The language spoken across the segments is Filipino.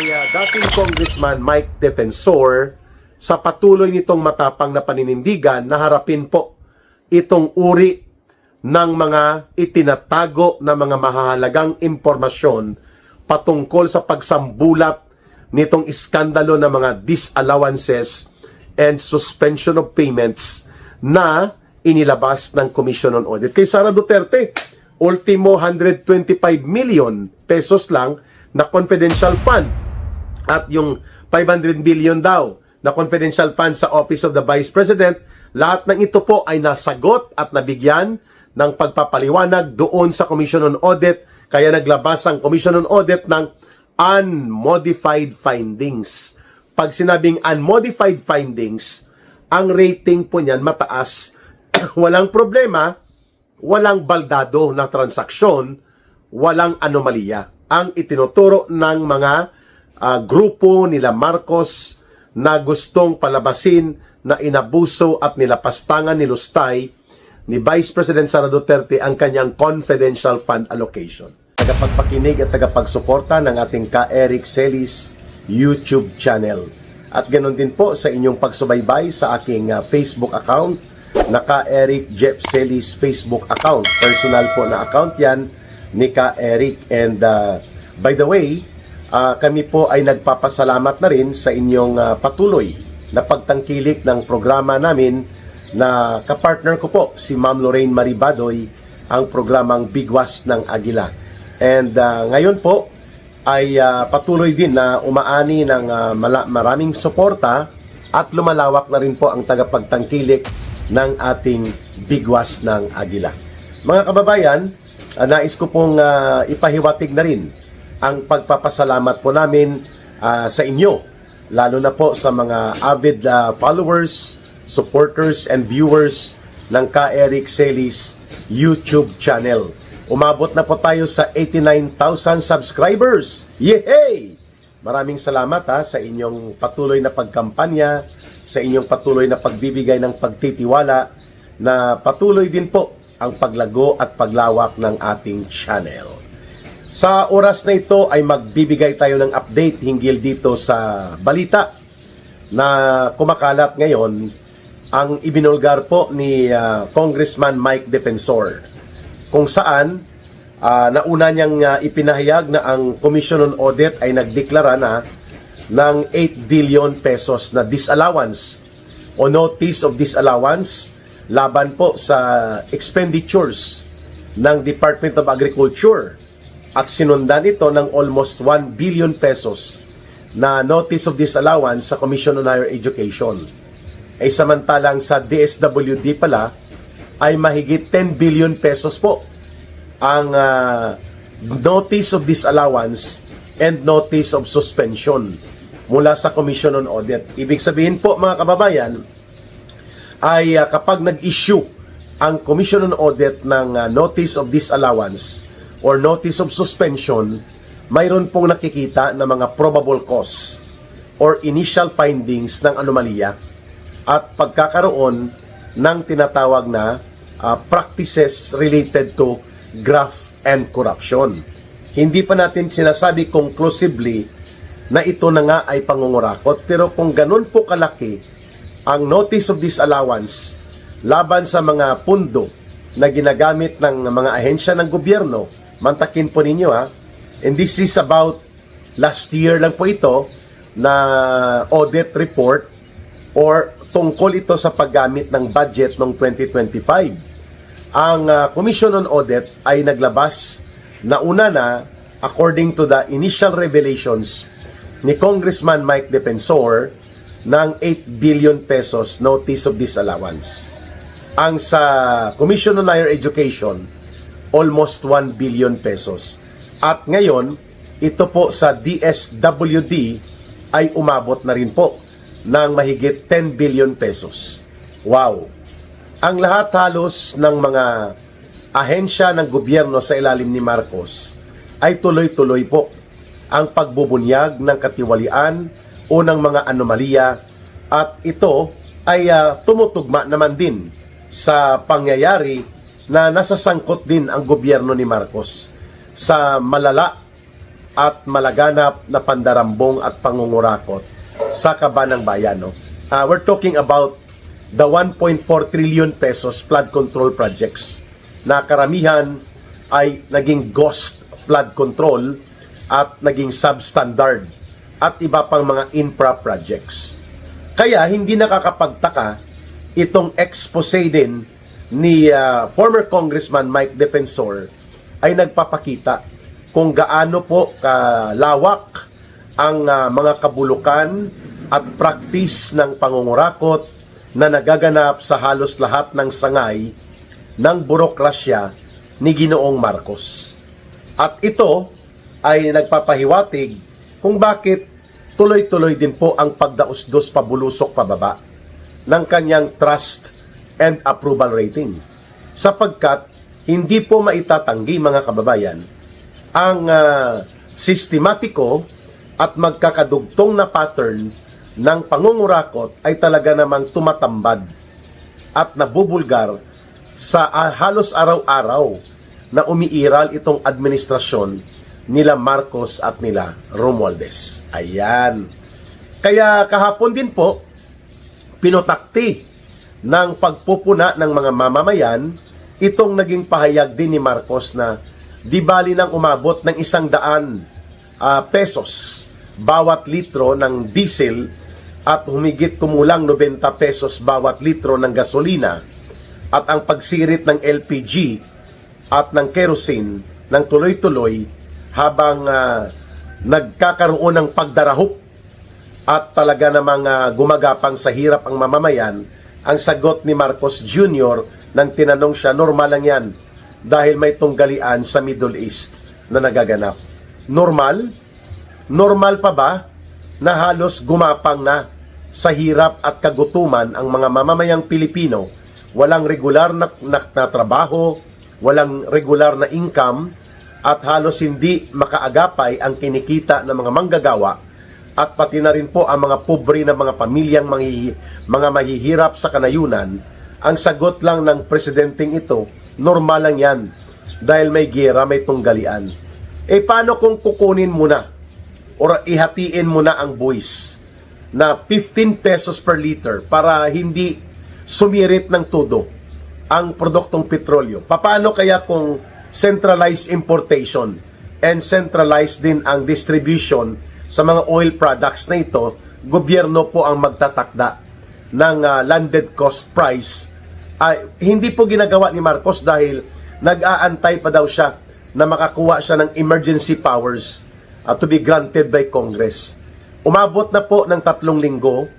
dating Congressman Mike Defensor sa patuloy nitong matapang na paninindigan na harapin po itong uri ng mga itinatago na mga mahahalagang impormasyon patungkol sa pagsambulat nitong iskandalo ng mga disallowances and suspension of payments na inilabas ng Commission on Audit. Kay Sara Duterte, ultimo 125 million pesos lang na confidential fund at yung 500 billion daw na confidential fund sa Office of the Vice President, lahat ng ito po ay nasagot at nabigyan ng pagpapaliwanag doon sa Commission on Audit, kaya naglabas ang Commission on Audit ng unmodified findings. Pag sinabing unmodified findings, ang rating po niyan mataas, walang problema, walang baldado na transaksyon, walang anomalya. Ang itinuturo ng mga grupo nila Marcos na gustong palabasin na inabuso at nilapastangan ni Lustay ni Vice President Sara Duterte ang kanyang confidential fund allocation. Tagapagpakinig at tagapagsuporta ng ating Ka-Eric Celis YouTube channel. At ganoon din po sa inyong pagsubaybay sa aking Facebook account na Ka-Eric Jeff Celis Facebook account. Personal po na account yan ni Ka-Eric. And by the way, kami po ay nagpapasalamat na rin sa inyong patuloy na pagtangkilik ng programa namin na kapartner ko po, si Ma'am Lorraine Maribadoy, ang programang Bigwas ng Agila. And ngayon po ay patuloy din na umaani ng maraming suporta at lumalawak na rin po ang tagapagtangkilik ng ating Bigwas ng Agila. Mga kababayan, nais ko pong ipahiwatig na rin ang pagpapasalamat po namin sa inyo, lalo na po sa mga avid followers, supporters, and viewers ng Ka-Eric Celis YouTube channel. Umabot na po tayo sa 89,000 subscribers! Yehey! Maraming salamat sa inyong patuloy na pagkampanya, sa inyong patuloy na pagbibigay ng pagtitiwala, na patuloy din po ang paglago at paglawak ng ating channel. Sa oras na ito ay magbibigay tayo ng update hinggil dito sa balita na kumakalat ngayon, ang ibinulgar po ni Congressman Mike Defensor, kung saan nauna niyang ipinahayag na ang Commission on Audit ay nagdeklara na ng 8 billion pesos na disallowance o notice of disallowance laban po sa expenditures ng Department of Agriculture, at sinundan ito ng almost 1 billion pesos na notice of disallowance sa Commission on Higher Education. Ay samantalang sa DSWD pala ay mahigit 10 billion pesos po ang notice of disallowance and notice of suspension mula sa Commission on Audit. Ibig sabihin po mga kababayan ay kapag nag-issue ang Commission on Audit ng notice of disallowance or notice of suspension, mayroon pong nakikita na mga probable cause or initial findings ng anomalya at pagkakaroon ng tinatawag na practices related to graft and corruption. Hindi pa natin sinasabi conclusively na ito na nga ay pangungurakot, pero kung ganun po kalaki ang notice of disallowance laban sa mga pundo na ginagamit ng mga ahensya ng gobyerno, mantakin po ninyo and this is about last year lang po ito na audit report or tungkol ito sa paggamit ng budget noong 2025. Ang Commission on Audit ay naglabas na una na, according to the initial revelations ni Congressman Mike Defensor, ng 8 billion pesos notice of disallowance. Ang sa Commission on Higher Education, almost 1 billion pesos. At ngayon, ito po sa DSWD ay umabot na rin po ng mahigit 10 billion pesos. Wow! Ang lahat halos ng mga ahensya ng gobyerno sa ilalim ni Marcos ay tuloy-tuloy po ang pagbubunyag ng katiwalian o ng mga anomalya, at ito ay tumutugma naman din sa pangyayari na nasasangkot din ang gobyerno ni Marcos sa malala at malaganap na pandarambong at pangungurakot sa kaban ng bayan. No? We're talking about the 1.4 trillion pesos flood control projects na karamihan ay naging ghost flood control at naging substandard at iba pang mga infra projects. Kaya hindi nakakapagtaka itong expose din ni former Congressman Mike Defensor ay nagpapakita kung gaano po kalawak ang mga kabulukan at practice ng pangungurakot na nagaganap sa halos lahat ng sangay ng burokrasya ni Ginoong Marcos. At ito ay nagpapahiwatig kung bakit tuloy-tuloy din po ang pagdausdos pabulusok pababa ng kanyang trust and approval rating. Sapagkat hindi po maitatanggi mga kababayan ang sistematiko at magkakadugtong na pattern ng pangungurakot ay talaga namang tumatambad at nabubulgar sa halos araw-araw na umiiral itong administrasyon nila Marcos at nila Romualdez. Ayan. Kaya kahapon din po, pinotakti ng pagpupuna ng mga mamamayan itong naging pahayag din ni Marcos na di bali nang umabot ng 100 pesos bawat litro ng diesel at humigit kumulang 90 pesos bawat litro ng gasolina at ang pagsirit ng LPG at ng kerosene ng tuloy-tuloy habang nagkakaroon ng pagdarahop at talaga namang gumagapang sa hirap ang mamamayan. Ang sagot ni Marcos Jr. nang tinanong siya, normal lang yan dahil may tunggalian sa Middle East na nagaganap. Normal? Normal pa ba na halos gumapang na sa hirap at kagutuman ang mga mamamayang Pilipino, walang regular na trabaho, walang regular na income, at halos hindi makaagapay ang kinikita ng mga manggagawa, at pati na rin po ang mga pobre na mga pamilyang mga mahihirap sa kanayunan? Ang sagot lang ng presidenteng ito, normal lang yan dahil may giyera, may tunggalian. Paano kung kukunin mo na o ihatiin mo na ang buwis na 15 pesos per liter para hindi sumirit ng todo ang produktong petrolyo? Paano kaya kung centralized importation and centralized din ang distribution sa mga oil products na ito, gobyerno po ang magtatakda ng landed cost price? Hindi po ginagawa ni Marcos dahil nag-aantay pa daw siya na makakuha siya ng emergency powers to be granted by Congress. Umabot na po ng 3 linggo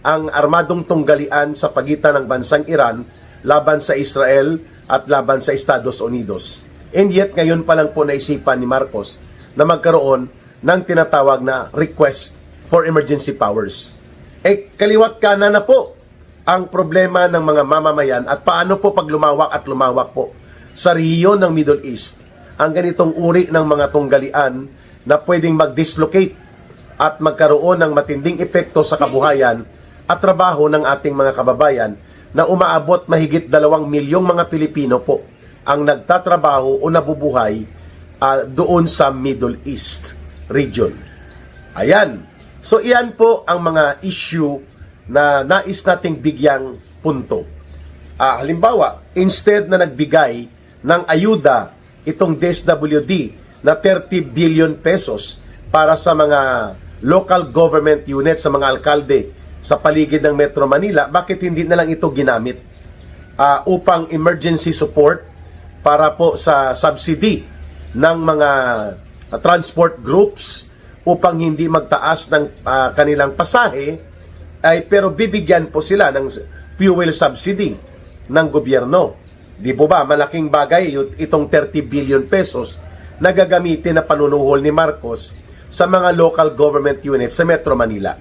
ang armadong tunggalian sa pagitan ng bansang Iran laban sa Israel at laban sa Estados Unidos. And yet, ngayon pa lang po naisipan ni Marcos na magkaroon ng tinatawag na request for emergency powers. Kaliwat kanan na po ang problema ng mga mamamayan at paano po pag lumawak po sa rehiyon ng Middle East ang ganitong uri ng mga tunggalian na pwedeng mag-dislocate at magkaroon ng matinding epekto sa kabuhayan at trabaho ng ating mga kababayan na umaabot mahigit 2 milyong mga Pilipino po ang nagtatrabaho o nabubuhay doon sa Middle East region. Ayan. So, iyan po ang mga issue na nais nating bigyang punto. Halimbawa, instead na nagbigay ng ayuda itong DSWD na 30 billion pesos para sa mga local government units, sa mga alkalde sa paligid ng Metro Manila, bakit hindi na lang ito ginamit upang emergency support para po sa subsidy ng mga transport groups upang hindi magtaas ng kanilang pasahe, pero bibigyan po sila ng fuel subsidy ng gobyerno. Di po ba, malaking bagay itong 30 billion pesos na gagamitin na panunuhol ni Marcos sa mga local government units sa Metro Manila.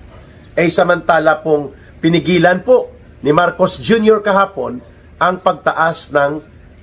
Samantala pong pinigilan po ni Marcos Jr. kahapon ang pagtaas ng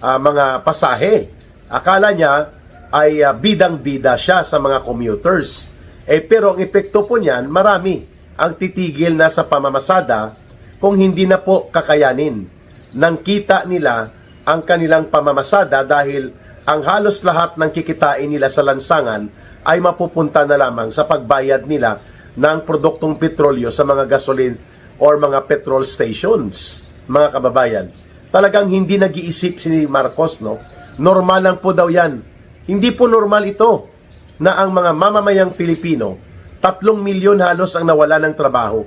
mga pasahe. Akala niya ay bidang-bida siya sa mga commuters. Pero ang epekto po niyan, marami ang titigil na sa pamamasada kung hindi na po kakayanin ng kita nila ang kanilang pamamasada dahil ang halos lahat ng kikitain nila sa lansangan ay mapupunta na lamang sa pagbayad nila ng produktong petrolyo sa mga gasoline or mga petrol stations, mga kababayan. Talagang hindi nag-iisip si Marcos, no? Normal lang po daw yan. Hindi po normal ito na ang mga mamamayang Pilipino, 3 milyon halos ang nawala ng trabaho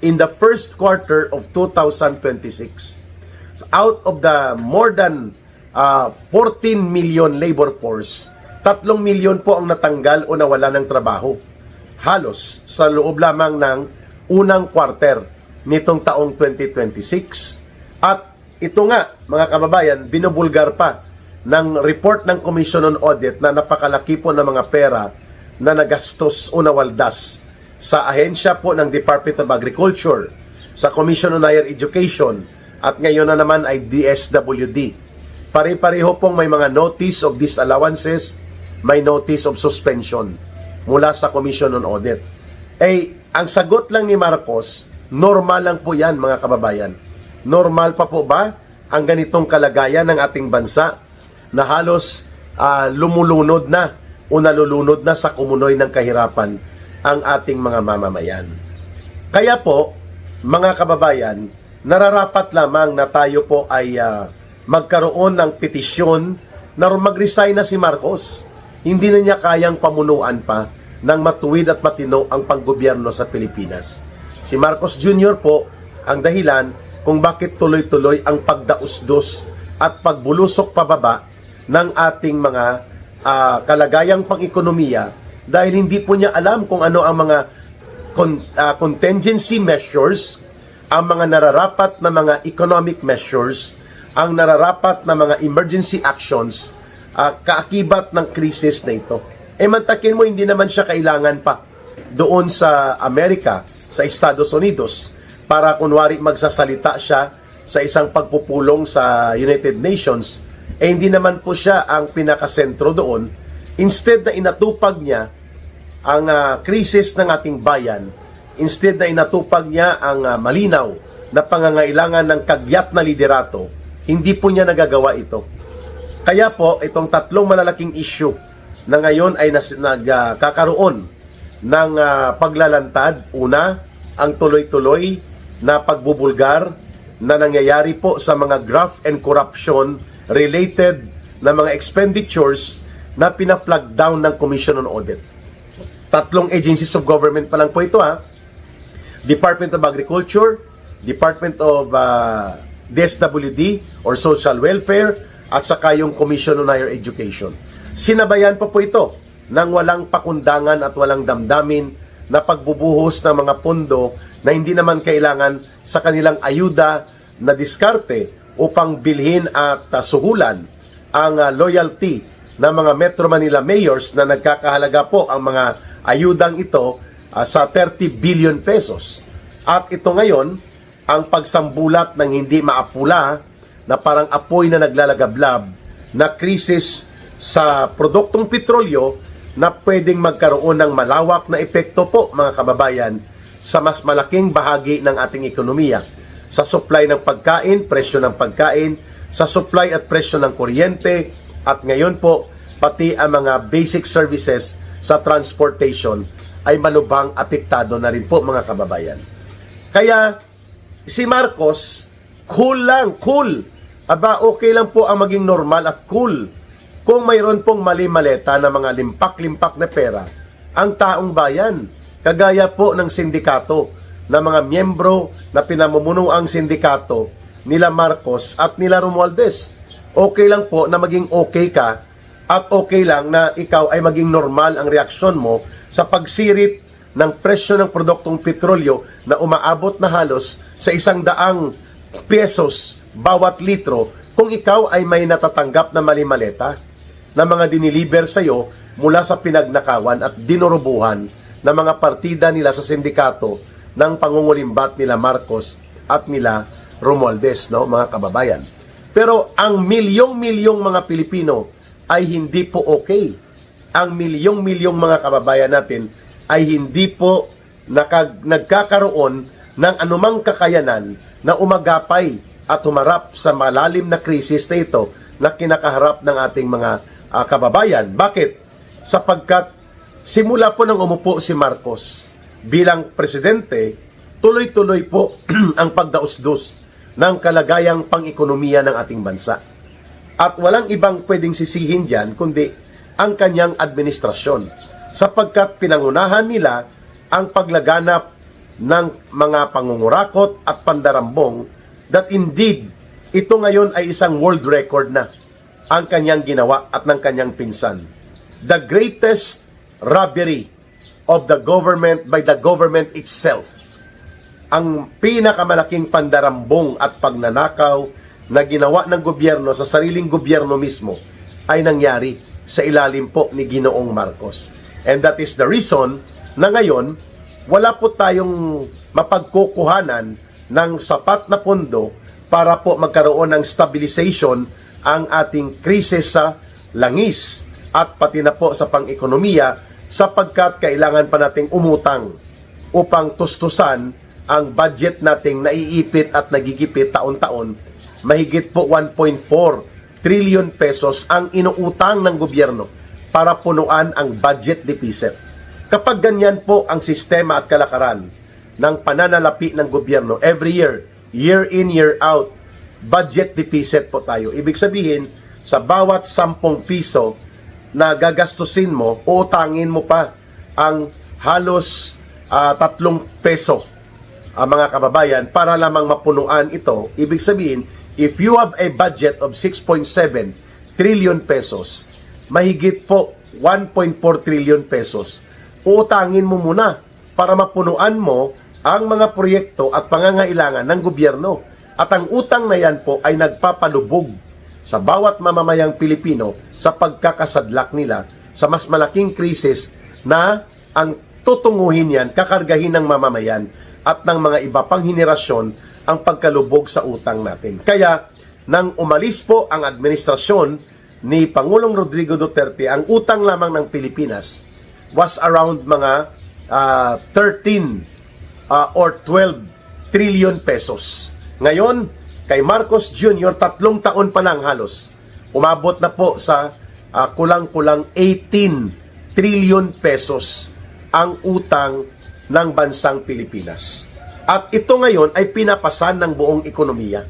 in the first quarter of 2026. So out of the more than 14 million labor force, 3 milyon po ang natanggal o nawala ng trabaho. Halos sa loob lamang ng unang quarter nitong taong 2026. At ito nga, mga kababayan, binubulgar pa ng report ng Commission on Audit na napakalaki po ng mga pera na nagastos o nawaldas sa ahensya po ng Department of Agriculture, sa Commission on Higher Education, at ngayon na naman ay DSWD. Pare-pareho pong may mga notice of disallowances, may notice of suspension mula sa Commission on Audit. Ang sagot lang ni Marcos, normal lang po yan, mga kababayan. Normal pa po ba ang ganitong kalagayan ng ating bansa na halos lumulunod na o nalulunod na sa kumunoy ng kahirapan ang ating mga mamamayan? Kaya po, mga kababayan, nararapat lamang na tayo po ay magkaroon ng petisyon na mag-resign na si Marcos. Hindi na niya kayang pamunuan pa ng matuwid at matino ang panggobyerno sa Pilipinas. Si Marcos Jr. po ang dahilan kung bakit tuloy-tuloy ang pagdausdos at pagbulusok pababa ng ating mga kalagayang pang-ekonomiya dahil hindi po niya alam kung ano ang mga contingency measures, ang mga nararapat na mga economic measures, ang nararapat na mga emergency actions kaakibat ng krisis na ito. Mantakin mo, hindi naman siya kailangan pa doon sa Amerika, sa Estados Unidos, para kunwari magsasalita siya sa isang pagpupulong sa United Nations. Hindi naman po siya ang pinakasentro doon. Instead na inatupag niya ang krisis ng ating bayan, instead na inatupag niya ang malinaw na pangangailangan ng kagyat na liderato, hindi po niya nagagawa ito. Kaya po, itong 3 malalaking issue na ngayon ay nagkakaroon ng paglalantad. Una, ang tuloy-tuloy na pagbubulgar na nangyayari po sa mga graft and corruption related na mga expenditures na pina-flag down ng Commission on Audit. 3 agencies of government pa lang po ito, Department of Agriculture, Department of DSWD or Social Welfare, at saka yung Commission on Higher Education. Sinabayan pa po ito ng walang pakundangan at walang damdamin na pagbubuhos ng mga pondo na hindi naman kailangan sa kanilang ayuda na diskarte upang bilhin at suhulan ang loyalty ng mga Metro Manila mayors na nagkakahalaga po ang mga ayudang ito sa 30 billion pesos. At ito ngayon, ang pagsambulat ng hindi maapula na parang apoy na naglalagablab na krisis sa produktong petrolyo na pwedeng magkaroon ng malawak na epekto po, mga kababayan, sa mas malaking bahagi ng ating ekonomiya. Sa supply ng pagkain, presyo ng pagkain, sa supply at presyo ng kuryente, at ngayon po, pati ang mga basic services sa transportation ay malubhang apektado na rin po, mga kababayan. Kaya, si Marcos, cool lang, cool. Okay lang po ang maging normal at cool kung mayroon pong mali-maleta na mga limpak-limpak na pera ang taong bayan. Kagaya po ng sindikato na mga miyembro na pinamumuno ang sindikato nila Marcos at nila Romualdez. Okay lang po na maging okay ka at okay lang na ikaw ay maging normal ang reaksyon mo sa pagsirit ng presyo ng produktong petrolyo na umaabot na halos sa 100 pesos bawat litro kung ikaw ay may natatanggap na mali-maleta na mga diniliber sa iyo mula sa pinagnakawan at dinurubuhan na mga partida nila sa sindikato ng pangungulimbat nila Marcos at nila Romualdez, no, mga kababayan. Pero ang milyong-milyong mga Pilipino ay hindi po okay. Ang milyong-milyong mga kababayan natin ay hindi po nagkakaroon ng anumang kakayanan na umagapay at humarap sa malalim na krisis na ito na kinakaharap ng ating mga kababayan. Bakit? Sapagkat Simula po nang umupo si Marcos bilang presidente, tuloy-tuloy po ang pagdausdos ng kalagayang pang-ekonomiya ng ating bansa. At walang ibang pwedeng sisihin dyan kundi ang kanyang administrasyon, sapagkat pinangunahan nila ang paglaganap ng mga pangungurakot at pandarambong that indeed ito ngayon ay isang world record na ang kanyang ginawa at ng kanyang pinsan. The greatest robbery of the government by the government itself. Ang pinakamalaking pandarambong at pagnanakaw na ginawa ng gobyerno sa sariling gobyerno mismo ay nangyari sa ilalim po ni Ginoong Marcos. And that is the reason na ngayon wala po tayong mapagkukuhanan ng sapat na pondo para po magkaroon ng stabilization ang ating krisis sa langis at pati na po sa pang-ekonomiya, sapagkat kailangan pa nating umutang upang tustusan ang budget nating naiipit at nagigipit taon-taon. Mahigit po 1.4 trillion pesos ang inuutang ng gobyerno para punuan ang budget deficit. Kapag ganyan po ang sistema at kalakaran ng pananalapi ng gobyerno, every year, year in, year out, budget deficit po tayo. Ibig sabihin, sa bawat 10 piso na gagastusin mo, uutangin mo pa ang halos 3 peso, mga kababayan, para lamang mapunuan ito. Ibig sabihin, if you have a budget of 6.7 trillion pesos, mahigit po 1.4 trillion pesos, uutangin mo muna para mapunuan mo ang mga proyekto at pangangailangan ng gobyerno. At ang utang na yan po ay nagpapalubog sa bawat mamamayang Pilipino sa pagkakasadlak nila sa mas malaking krisis na ang tutunguhin yan, kakargahin ng mamamayan at ng mga iba pang henerasyon ang pagkalubog sa utang natin. Kaya, nang umalis po ang administrasyon ni Pangulong Rodrigo Duterte, ang utang lamang ng Pilipinas was around mga 13 or 12 trillion pesos. Ngayon, kay Marcos Jr., 3 taon pa lang halos, umabot na po sa kulang-kulang 18 trillion pesos ang utang ng bansang Pilipinas. At ito ngayon ay pinapasan ng buong ekonomiya.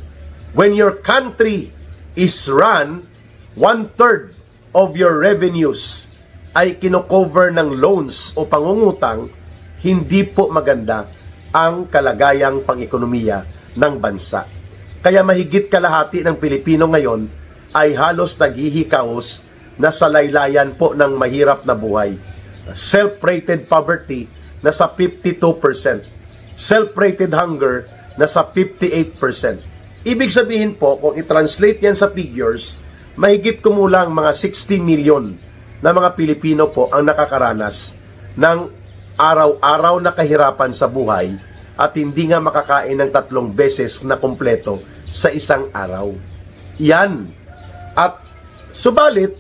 When your country is run, 1/3 of your revenues ay kinocover ng loans o pangungutang, hindi po maganda ang kalagayang pang-ekonomiya ng bansa. Kaya mahigit kalahati ng Pilipino ngayon ay halos naghihikaos na sa laylayan po ng mahirap na buhay. Self-rated poverty na sa 52%. Self-rated hunger na sa 58%. Ibig sabihin po, kung i-translate yan sa figures, mahigit kumulang mga 60 million na mga Pilipino po ang nakakaranas ng araw-araw na kahirapan sa buhay at hindi nga makakain ng 3 beses na kompleto sa isang araw. Yan. At subalit,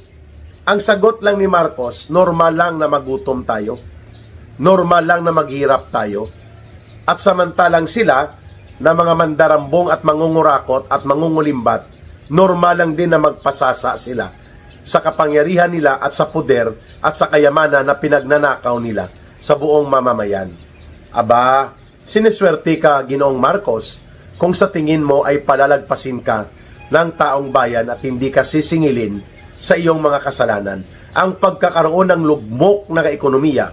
ang sagot lang ni Marcos, normal lang na magutom tayo. Normal lang na maghirap tayo. At samantalang sila, na mga mandarambong at mangungurakot at mangungulimbat, normal lang din na magpasasa sila sa kapangyarihan nila at sa poder at sa kayamanan na pinagnanakaw nila sa buong mamamayan. Aba, siniswerte ka, Ginoong Marcos, kung sa tingin mo ay palalagpasin ka ng taong bayan at hindi ka sisingilin sa iyong mga kasalanan. Ang pagkakaroon ng lugmok na ekonomiya,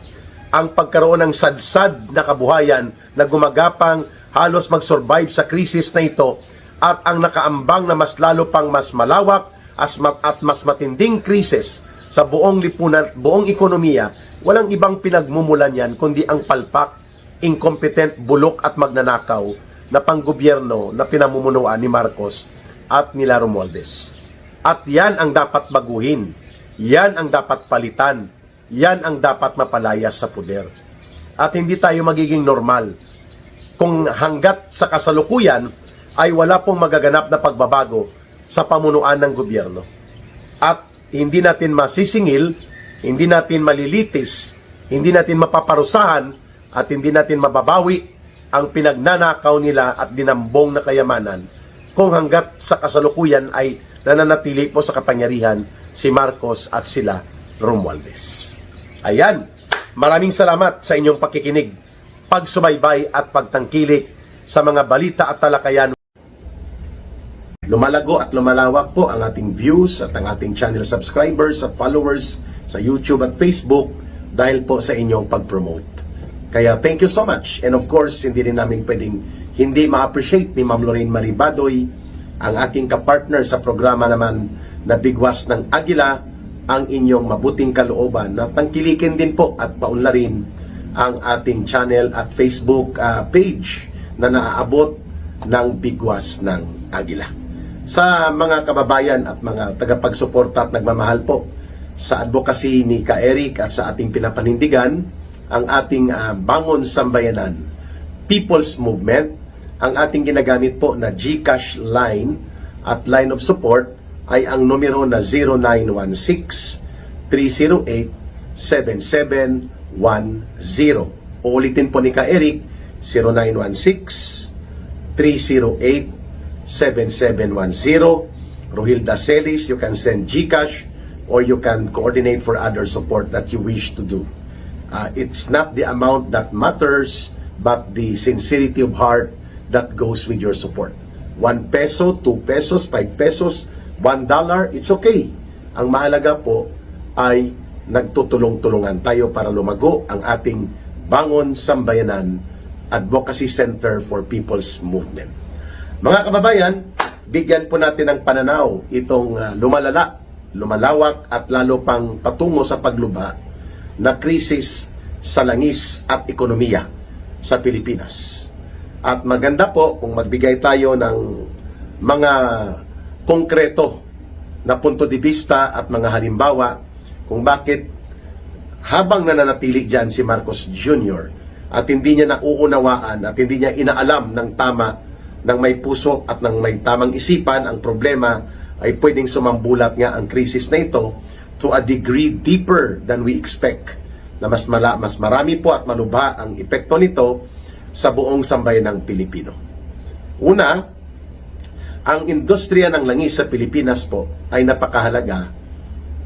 ang pagkaroon ng sadsad na kabuhayan na gumagapang halos mag-survive sa krisis na ito, at ang nakaambang na mas lalo pang mas malawak at mas matinding krisis sa buong lipunan, buong ekonomiya, walang ibang pinagmumulan yan kundi ang palpak, incompetent, bulok at magnanakaw na panggobyerno na pinamumunuan ni Marcos at nila Romualdez. At yan ang dapat baguhin, yan ang dapat palitan, yan ang dapat mapalayas sa poder. At hindi tayo magiging normal kung hanggat sa kasalukuyan ay wala pong magaganap na pagbabago sa pamunuan ng gobyerno. At hindi natin masisingil, hindi natin malilitis, hindi natin mapaparusahan, at hindi natin mababawi ang pinagnanakaw nila at dinambong na kayamanan kung hanggat sa kasalukuyan ay nananatili po sa kapangyarihan si Marcos at sila Romualdez. Ayan, Maraming salamat sa inyong pakikinig, pagsubaybay at pagtangkilik sa mga balita at talakayan. Lumalago at lumalawak po ang ating views at ang ating channel subscribers at followers sa YouTube at Facebook dahil po sa inyong pag-promote. Kaya thank you so much. And of course, hindi rin namin pwedeng hindi ma-appreciate ni Ma'am Lorraine Marie Badoy, ang aking kapartner sa programa naman na Bigwas ng Agila, ang inyong mabuting kalooban na tangkilikin din po at paunlarin ang ating channel at Facebook page na naaabot ng Bigwas ng Agila. Sa mga kababayan at mga tagapagsuporta at nagmamahal po sa advocacy ni Ka Eric at sa ating pinapanindigan, ang ating Bangon Sambayanan People's Movement, ang ating ginagamit po na GCash line at line of support ay ang numero na 0916-308-7710. Uulitin po ni Ka Eric, 0916-308-7710. Rohilda Celis, you can send GCash or you can coordinate for other support that you wish to do. It's not the amount that matters, but the sincerity of heart that goes with your support. 1 peso, 2 pesos, 5 pesos, $1, it's okay. Ang mahalaga po ay nagtutulong-tulungan tayo para lumago ang ating Bangon Sambayanan Advocacy Center for People's Movement. Mga kababayan, bigyan po natin ng pananaw itong lumalala, lumalawak at lalo pang patungo sa pagluba na krisis sa langis at ekonomiya sa Pilipinas. At maganda po kung magbigay tayo ng mga konkreto na punto de vista at mga halimbawa kung bakit habang nananatili dyan si Marcos Jr. at hindi niya nauunawaan at hindi niya inaalam ng tama, ng may puso at ng may tamang isipan ang problema, ay pwedeng sumambulat nga ang krisis na ito to a degree deeper than we expect, na mas marami po at malubha ang epekto nito sa buong sambayan ng Pilipino. Una, ang industriya ng langis sa Pilipinas po ay napakahalaga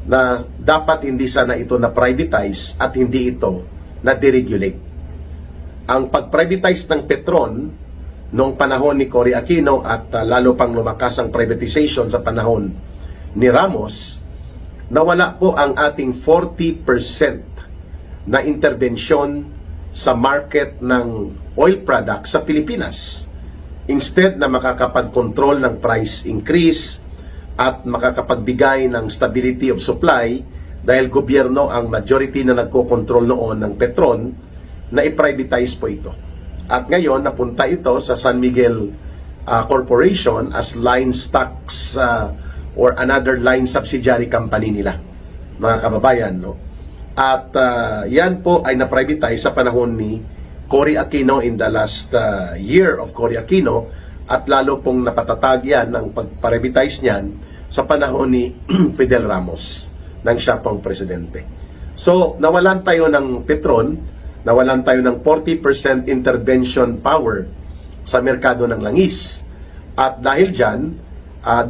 na dapat hindi sana ito na privatize at hindi ito na deregulate. Ang pag-privatize ng Petron noong panahon ni Cory Aquino at lalo pang lumakas ang privatization sa panahon ni Ramos, nawala po ang ating 40% na interbensyon sa market ng oil products sa Pilipinas. Instead na makakapag-control ng price increase at makakapagbigay ng stability of supply dahil gobyerno ang majority na nagko-control noon ng Petron, na i-privatize po ito. At ngayon, napunta ito sa San Miguel Corporation as line stocks or another line subsidiary company nila, mga kababayan, no? At yan po ay na-privatize sa panahon ni Cory Aquino in the last year of Cory Aquino, at lalo pong napatatag yan ng pag-privatize niyan sa panahon ni Fidel Ramos nang siya pong presidente. So, nawalan tayo ng Petron, nawalan tayo ng 40% intervention power sa merkado ng langis. At dahil dyan,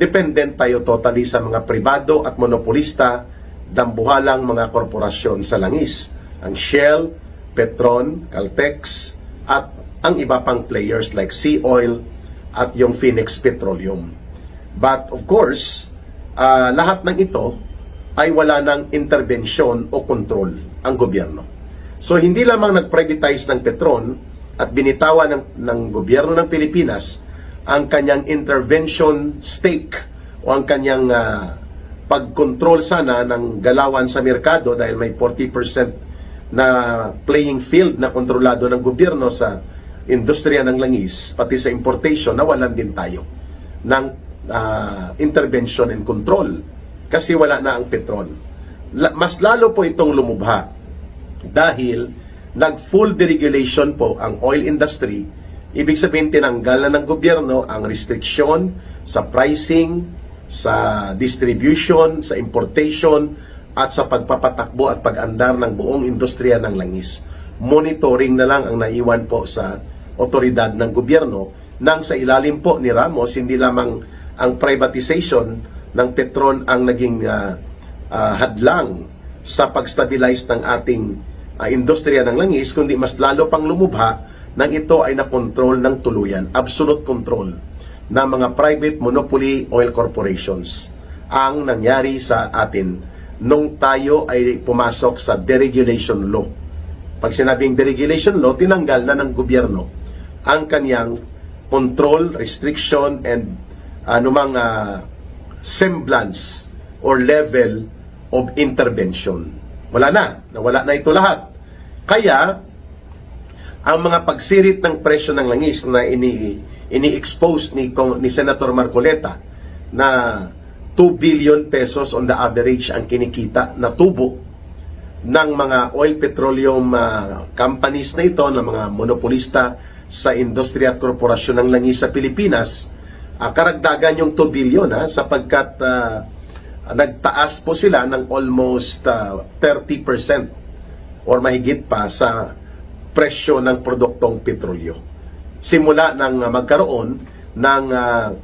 dependent tayo totally sa mga pribado at monopolista, dambuhalang mga korporasyon sa langis. Ang Shell, Petron, Caltex, at ang iba pang players like Sea Oil at yung Phoenix Petroleum. But of course, lahat ng ito ay wala ng intervensyon o control ang gobyerno. So hindi lamang nag-privatize ng Petron at binitawan ng gobyerno ng Pilipinas ang kanyang intervention stake o ang kanyang pag-control sana ng galawan sa merkado dahil may 40% na playing field na kontrolado ng gobyerno sa industriya ng langis, pati sa importation, nawalan din tayo ng intervention and control kasi wala na ang Petron. Mas lalo po itong lumubha dahil nag-full deregulation po ang oil industry. Ibig sabihin, tinanggal na ng gobyerno ang restriction sa pricing, sa distribution, sa importation, at sa pagpapatakbo at pag-andar ng buong industriya ng langis. Monitoring na lang ang naiwan po sa otoridad ng gobyerno, nang sa ilalim po ni Ramos, hindi lamang ang privatization ng Petron ang naging hadlang sa pag-stabilize ng ating industriya ng langis, kundi mas lalo pang lumubha nang ito ay nakontrol ng tuluyan, absolute control ng mga private monopoly oil corporations ang nangyari sa atin nung tayo ay pumasok sa deregulation law. Pag sinabing deregulation law, tinanggal na ng gobyerno ang kanyang control, restriction, and anumang semblance or level of intervention. Nawala na ito lahat. Kaya, ang mga pagsirit ng presyo ng langis na ini-expose ni Senator Marcoleta na 2 billion pesos on the average ang kinikita na tubo ng mga oil petroleum companies na ito, ng mga monopolista sa industriya at korporasyon ng langis sa Pilipinas, karagdagan yung 2 billion sapagkat nagtaas po sila ng almost 30% or mahigit pa sa presyo ng produktong petrolyo. Simula nang magkaroon ng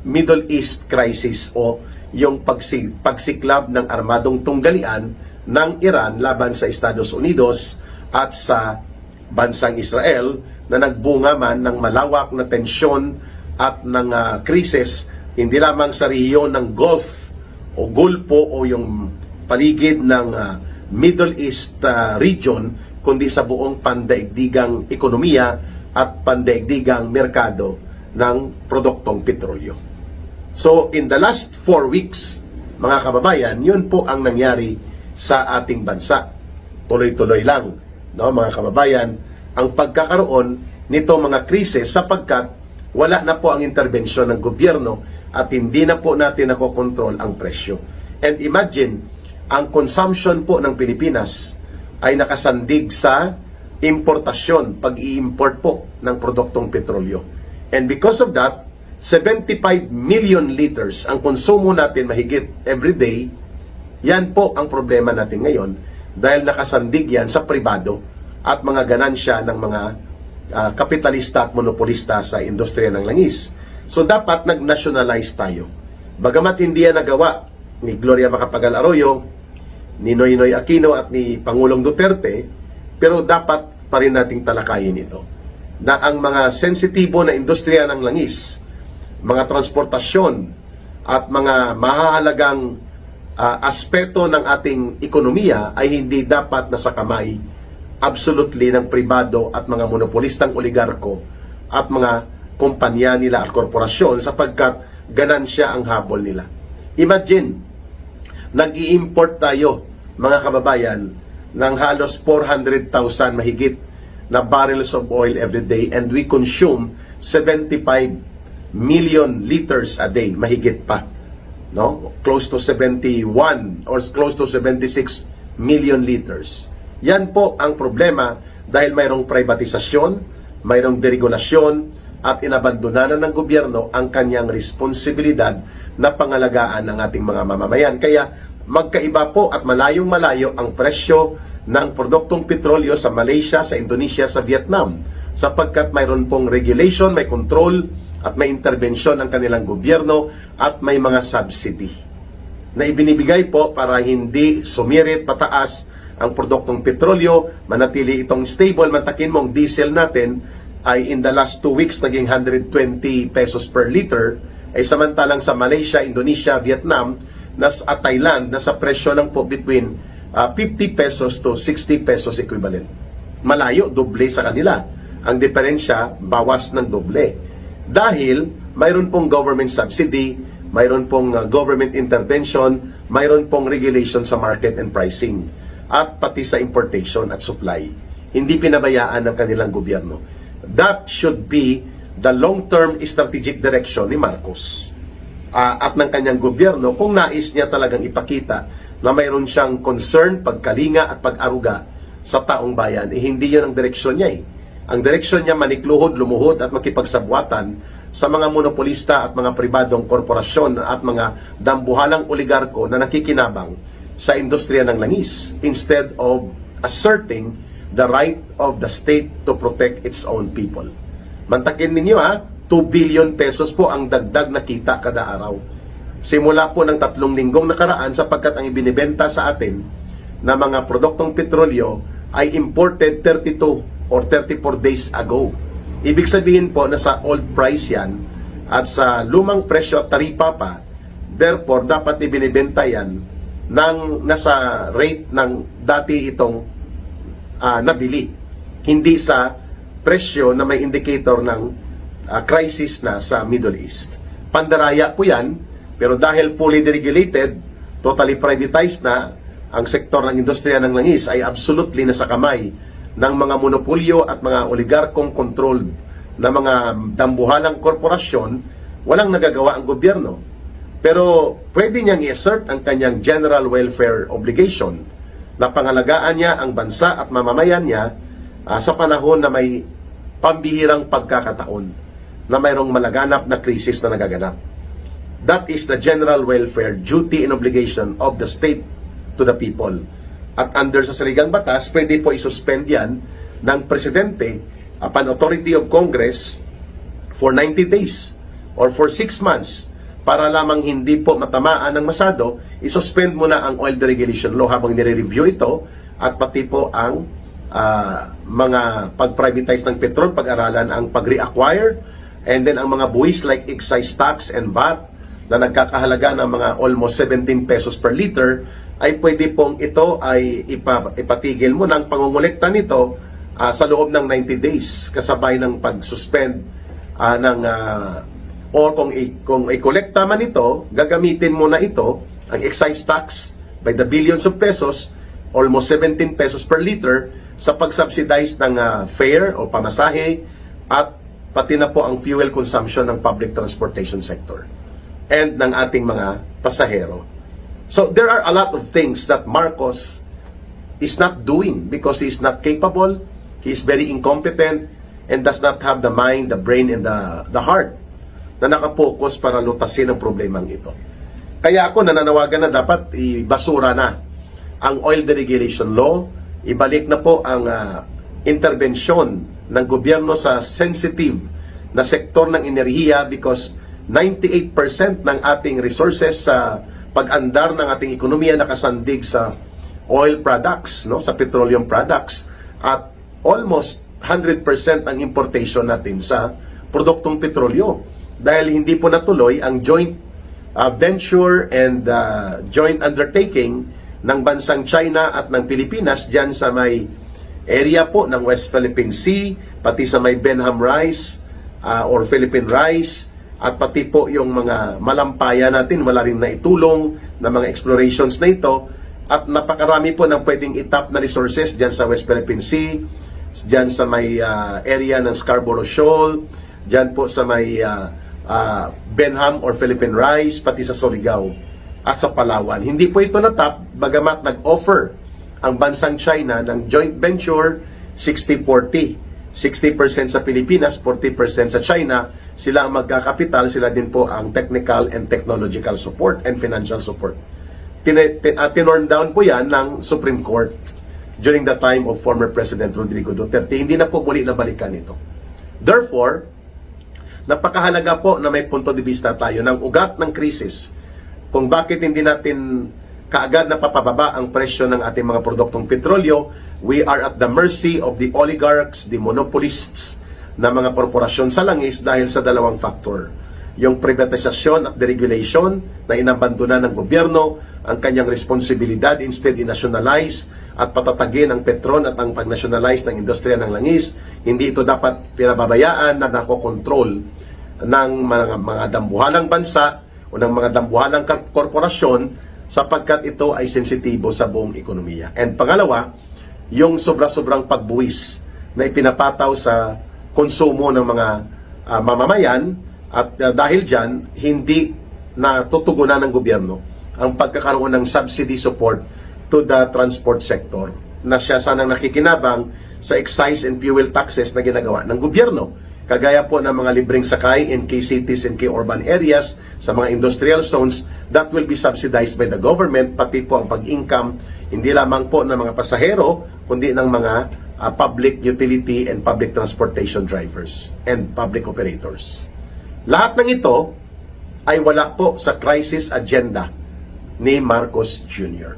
Middle East crisis o yung pagsiklab ng armadong tunggalian ng Iran laban sa Estados Unidos at sa bansang Israel na nagbunga man ng malawak na tensyon at ng krisis hindi lamang sa rehiyon ng Gulf o Gulpo o yung paligid ng Middle East region, kundi sa buong pandaigdigang ekonomiya at pandaigdigang merkado ng produktong petrolyo. So, in the last 4 weeks, mga kababayan, yun po ang nangyari sa ating bansa. Tuloy-tuloy lang, no, mga kababayan, ang pagkakaroon nito mga krisis sapagkat wala na po ang interbensyon ng gobyerno at hindi na po natin nakokontrol ang presyo. And imagine, ang consumption po ng Pilipinas ay nakasandig sa importasyon, pag-i-import po ng produktong petrolyo. And because of that, 75 million liters ang konsumo natin mahigit every day. Yan po ang problema natin ngayon dahil nakasandig yan sa pribado at mga ganansya ng mga kapitalista at monopolista sa industriya ng langis. So dapat nag-nationalize tayo. Bagamat hindi yan nagawa ni Gloria Macapagal Arroyo, ni Noynoy Aquino at ni Pangulong Duterte, pero dapat pa rin nating talakayin ito na ang mga sensitibo na industriya ng langis, mga transportasyon at mga mahahalagang aspeto ng ating ekonomiya ay hindi dapat nasa kamay absolutely ng pribado at mga monopolistang oligarko at mga kumpanya nila at korporasyon sapagkat ganansya ang habol nila. Imagine, nag-i-import tayo, mga kababayan, ng halos 400,000 mahigit na barrels of oil every day and we consume 75 million liters a day, mahigit pa, no? Close to 71 or close to 76 million liters. Yan po ang problema dahil mayroong privatisasyon, mayroong deregulasyon at inabandonanan ng gobyerno ang kanyang responsibilidad na pangalagaan ng ating mga mamamayan. Kaya magkaiba po at malayong-malayo ang presyo ng produktong petrolyo sa Malaysia, sa Indonesia, sa Vietnam sapagkat mayroon pong regulation, may control at may intervensyon ng kanilang gobyerno at may mga subsidy na ibinibigay po para hindi sumirit pataas ang produktong petrolyo, manatili itong stable. Mantakin mong diesel natin ay in the last 2 weeks naging 120 pesos per liter, ay samantalang sa Malaysia, Indonesia, Vietnam, at Thailand, nasa presyo lang po between 50 pesos to 60 pesos equivalent. Malayo, doble sa kanila. Ang diferensya, bawas ng doble. Dahil mayroon pong government subsidy, mayroon pong government intervention, mayroon pong regulation sa market and pricing, at pati sa importation at supply. Hindi pinabayaan ng kanilang gobyerno. That should be the long-term strategic direction ni Marcos at ng kanyang gobyerno kung nais niya talagang ipakita na mayroon siyang concern, pagkalinga at pag-aruga sa taong bayan. Hindi yun ang direksyon niya. Ang direksyon niya manikluhod, lumuhod at makipagsabwatan sa mga monopolista at mga pribadong korporasyon at mga dambuhalang oligarko na nakikinabang sa industriya ng langis instead of asserting the right of the state to protect its own people. Mantakin ninyo 2 billion pesos po ang dagdag na kita kada araw. Simula po ng 3 linggong nakaraan sapagkat ang ibinibenta sa atin na mga produktong petrolyo ay imported 32 or 34 days ago. Ibig sabihin po na sa old price yan at sa lumang presyo at taripa pa, therefore dapat ibinibenta yan ng nasa rate ng dati itong nabili, hindi sa presyo na may indicator ng crisis na sa Middle East. Pandaraya po yan, pero dahil fully deregulated, totally privatized na, ang sektor ng industriya ng langis ay absolutely nasa kamay ng mga monopolyo at mga oligarkong controlled na mga dambuhalang korporasyon. Walang nagagawa ang gobyerno. Pero pwede niyang i-assert ang kanyang general welfare obligation na pangalagaan niya ang bansa at mamamayan niya sa panahon na may pambihirang pagkakataon na mayroong malaganap na krisis na nagaganap. That is the general welfare duty and obligation of the state to the people. At under sa saligang batas, pwede po isuspend yan ng presidente upon authority of Congress for 90 days or for 6 months para lamang hindi po matamaan ng masado, isuspend mo na ang oil deregulation law habang nire-review ito at pati po ang mga pag-privatize ng petrol, pag-aralan ang pag-reacquire, and then ang mga buwis like excise tax and VAT na nagkakahalaga ng mga almost 17 pesos per liter, ay pwede pong ito ay ipatigil mo ng pangungulekta nito sa loob ng 90 days kasabay ng pag-suspend o kung i-kolekta man ito, gagamitin mo na ito, ang excise tax by the billions of pesos, almost 17 pesos per liter, sa pag-subsidize ng fare o pamasahe at pati na po ang fuel consumption ng public transportation sector and ng ating mga pasahero. So there are a lot of things that Marcos is not doing because he is not capable, he is very incompetent, and does not have the mind, the brain, and the heart na nakapokus para lutasin ang problemang ito. Kaya ako nananawagan na dapat ibasura na ang oil deregulation law, ibalik na po ang intervensyon ng gobyerno sa sensitive na sektor ng enerhiya because 98% ng ating resources sa pag-andar ng ating ekonomiya nakasandig sa oil products, no, sa petroleum products, at almost 100% ang importation natin sa produktong petrolyo dahil hindi po natuloy ang joint venture and joint undertaking ng bansang China at ng Pilipinas dyan sa may area po ng West Philippine Sea, pati sa may Benham Rice or Philippine Rice, at pati po yung mga malampaya natin, wala rin na itulong na mga explorations na ito. At napakarami po ng pwedeng itap na resources dyan sa West Philippine Sea, dyan sa may area ng Scarborough Shoal, dyan po sa may Benham or Philippine Rice, pati sa Surigao at sa Palawan. Hindi po ito natap, bagamat nag-offer ang bansang China ng joint venture 60-40. 60% sa Pilipinas, 40% sa China. Sila ang magkakapital, sila din po ang technical and technological support and financial support. Tinorn down po yan ng Supreme Court during the time of former President Rodrigo Duterte. Hindi na po muli nabalikan ito. Therefore, napakahalaga po na may punto de vista tayo ng ugat ng krisis kung bakit hindi natin kaagad na papababa ang presyo ng ating mga produktong petrolyo. We are at the mercy of the oligarchs, the monopolists na mga korporasyon sa langis dahil sa dalawang factor. Yung privatisasyon at deregulation na inabandona ng gobyerno ang kanyang responsibilidad, instead i-nationalize at patatagin ang Petron at ang pag-nationalize ng industriya ng langis. Hindi ito dapat pinababayaan na nakokontrol ng mga dambuhalang bansa o ng mga dambuhalang korporasyon sapagkat ito ay sensitibo sa buong ekonomiya. And pangalawa, yung sobra-sobrang pagbuwis na ipinapataw sa konsumo ng mga mamamayan at dahil dyan, hindi natutugunan ng gobyerno ang pagkakaroon ng subsidy support to the transport sector na siya sanang nakikinabang sa excise and fuel taxes na ginagawa ng gobyerno. Kagaya po ng mga libreng sakay in key cities and key urban areas, sa mga industrial zones, that will be subsidized by the government, pati po ang pag-income, hindi lamang po ng mga pasahero, kundi ng mga public utility and public transportation drivers and public operators. Lahat ng ito ay wala po sa crisis agenda ni Marcos Jr.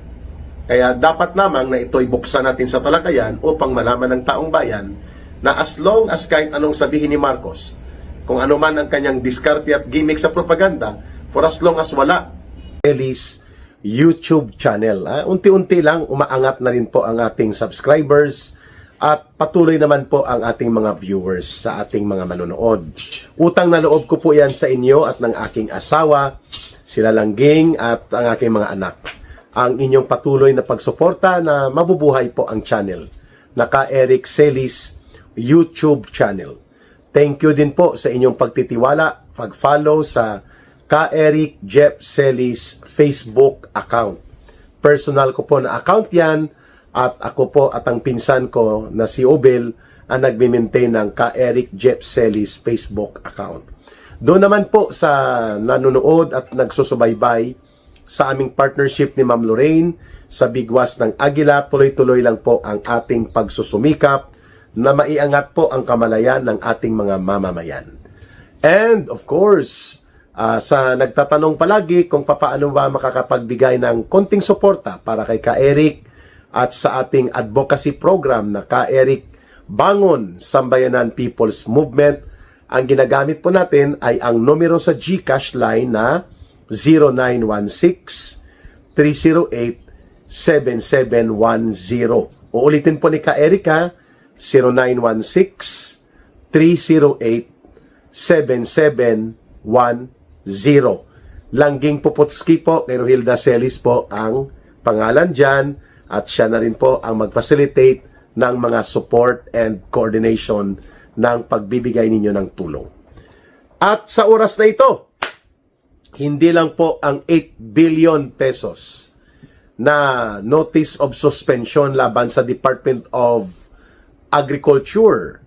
Kaya dapat namang na ito'y buksan natin sa talakayan upang malaman ng taong bayan na as long as kahit anong sabihin ni Marcos, kung ano man ang kanyang diskarte at gimmick sa propaganda, for as long as wala Eli's YouTube channel. Unti-unti lang umaangat na rin po ang ating subscribers at patuloy naman po ang ating mga viewers sa ating mga manonood. Utang na loob ko po yan sa inyo at ng aking asawa, sila Langging at ang aking mga anak. Ang inyong patuloy na pagsuporta na mabubuhay po ang channel na Ka Eric Celis YouTube channel. Thank you din po sa inyong pagtitiwala, pag-follow sa Ka Eric Jeff Celis Facebook account. Personal ko po na account yan at ako po at ang pinsan ko na si Obel ang nagme-maintain ng Ka Eric Jeff Celis Facebook account. Doon naman po sa nanonood at nagsusubaybay sa aming partnership ni Ma'am Lorraine sa Bigwas ng Agila, tuloy-tuloy lang po ang ating pagsusumikap na maiangat po ang kamalayan ng ating mga mamamayan. And of course, sa nagtatanong palagi kung paano ba makakapagbigay ng konting suporta para kay Ka Eric at sa ating advocacy program na Ka Eric Bangon Sambayanan People's Movement, ang ginagamit po natin ay ang numero sa GCash line na 0916-308-7710. Uulitin po ni Ka Eric ha, 0916-308-7710. Langging Puputski po, kay Rohilda Celis po ang pangalan dyan at siya na rin po ang mag-facilitate ng mga support and coordination ng pagbibigay ninyo ng tulong. At sa oras na ito, hindi lang po ang 8 billion pesos na notice of suspension laban sa Department of Agriculture,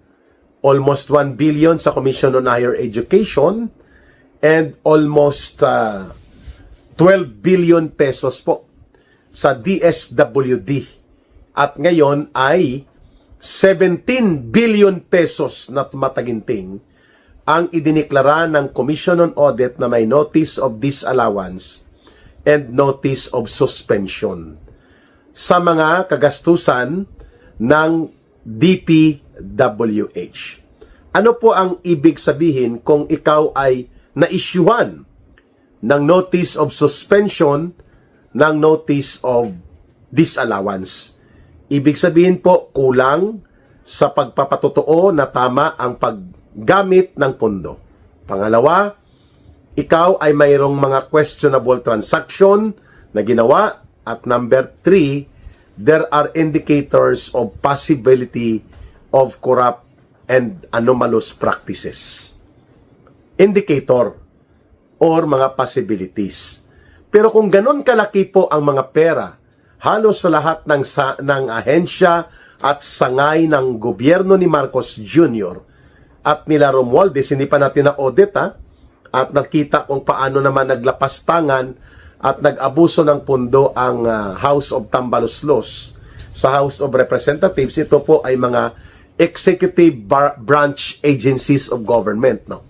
almost 1 billion sa Commission on Higher Education, and almost 12 billion pesos po sa DSWD. At ngayon ay 17 billion pesos na mataginting ang idiniklara ng Commission on Audit na may notice of disallowance and notice of suspension sa mga kagastusan ng DPWH. Ano po ang ibig sabihin kung ikaw ay na-issuean ng notice of suspension, ng notice of disallowance? Ibig sabihin po, kulang sa pagpapatotoo na tama ang paggamit ng pondo. Pangalawa, ikaw ay mayroong mga questionable transaction na ginawa. At number 3, there are indicators of possibility of corrupt and anomalous practices. Indicator or mga possibilities. Pero kung ganun kalaki po ang mga pera, halos sa lahat ng ahensya at sangay ng gobyerno ni Marcos Jr. at nila Romualdez, hindi pa natin na-audit at nakita kung paano naman naglapas tangan at nag-abuso ng pondo ang House of Tambaloslos sa House of Representatives. Ito po ay mga executive branch agencies of government, no?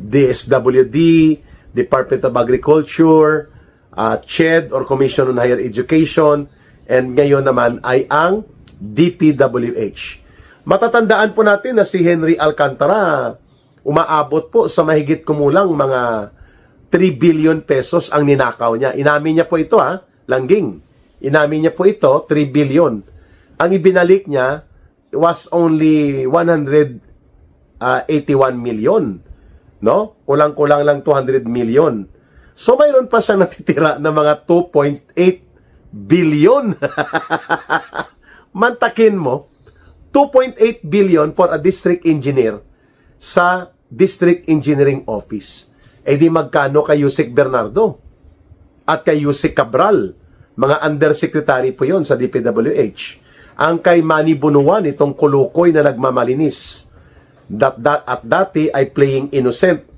DSWD, Department of Agriculture, CHED or Commission on Higher Education, and ngayon naman ay ang DPWH. Matatandaan po natin na si Henry Alcantara umaabot po sa mahigit kumulang mga 3 billion pesos ang ninakaw niya. Inamin niya po ito Langging. Inamin niya po ito, 3 billion. Ang ibinalik niya was only 181 million. No? Kulang-kulang lang 200 million. So mayroon pa siyang natitira na mga 2.8 billion. Mantakin mo, 2.8 billion for a district engineer sa District Engineering Office. Eh di magkano kay Yusek Bernardo at kay Yusek Cabral? Mga undersecretary po yon sa DPWH. Ang kay Manny Bunuan, itong kulukoy na nagmamalinis. At dati ay playing innocent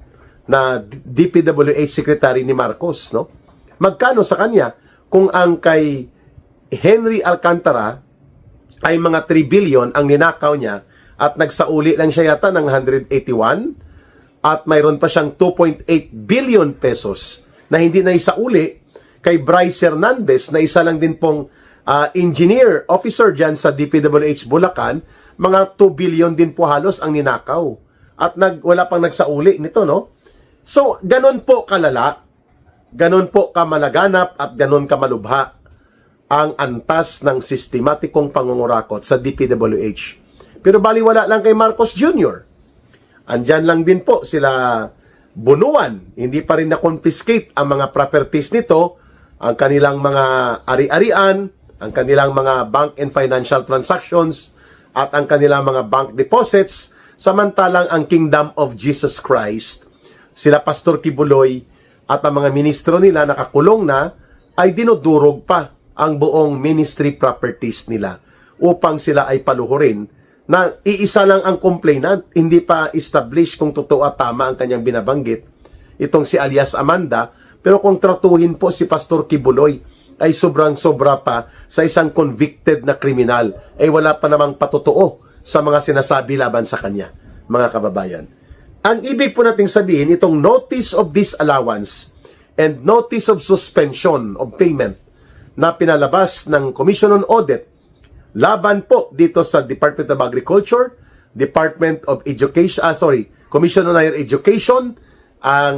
na DPWH Secretary ni Marcos, no? Magkano sa kanya kung ang kay Henry Alcantara ay mga 3 billion ang ninakaw niya at nagsauli lang siya yata ng 181 at mayroon pa siyang 2.8 billion pesos na hindi na isauli kay Bryce Hernandez na isa lang din pong engineer, officer dyan sa DPWH Bulacan, mga 2 billion din po halos ang ninakaw. At wala pang nagsauli nito, no? So, ganun po kalala, ganun po kamalaganap at ganun kamalubha ang antas ng sistematikong pangungurakot sa DPWH. Pero baliwala lang kay Marcos Jr. Andyan lang din po sila Bunuan. Hindi pa rin na-confiscate ang mga properties nito, ang kanilang mga ari-arian, ang kanilang mga bank and financial transactions, at ang kanilang mga bank deposits, samantalang ang Kingdom of Jesus Christ, sila Pastor Kibuloy at ang mga ministro nila nakakulong na, ay dinudurog pa ang buong ministry properties nila upang sila ay paluhurin na iisa lang ang complainant, hindi pa establish kung totoo at tama ang kanyang binabanggit, itong si alias Amanda, pero kung tratuhin po si Pastor Kibuloy, ay sobrang-sobra pa sa isang convicted na kriminal, ay wala pa namang patotoo sa mga sinasabi laban sa kanya, mga kababayan. Ang ibig po nating sabihin, itong notice of disallowance and notice of suspension of payment na pinalabas ng Commission on Audit laban po dito sa Department of Agriculture, Department of Education, Commission on Higher Education, ang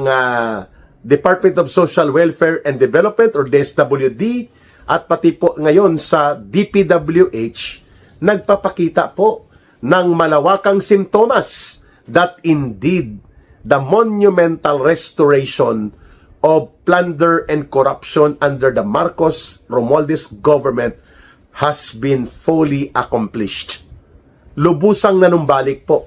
Department of Social Welfare and Development or DSWD, at pati po ngayon sa DPWH, nagpapakita po ng malawakang simptomas that indeed the monumental restoration of plunder and corruption under the Marcos Romualdez government has been fully accomplished. Lubusang nanumbalik po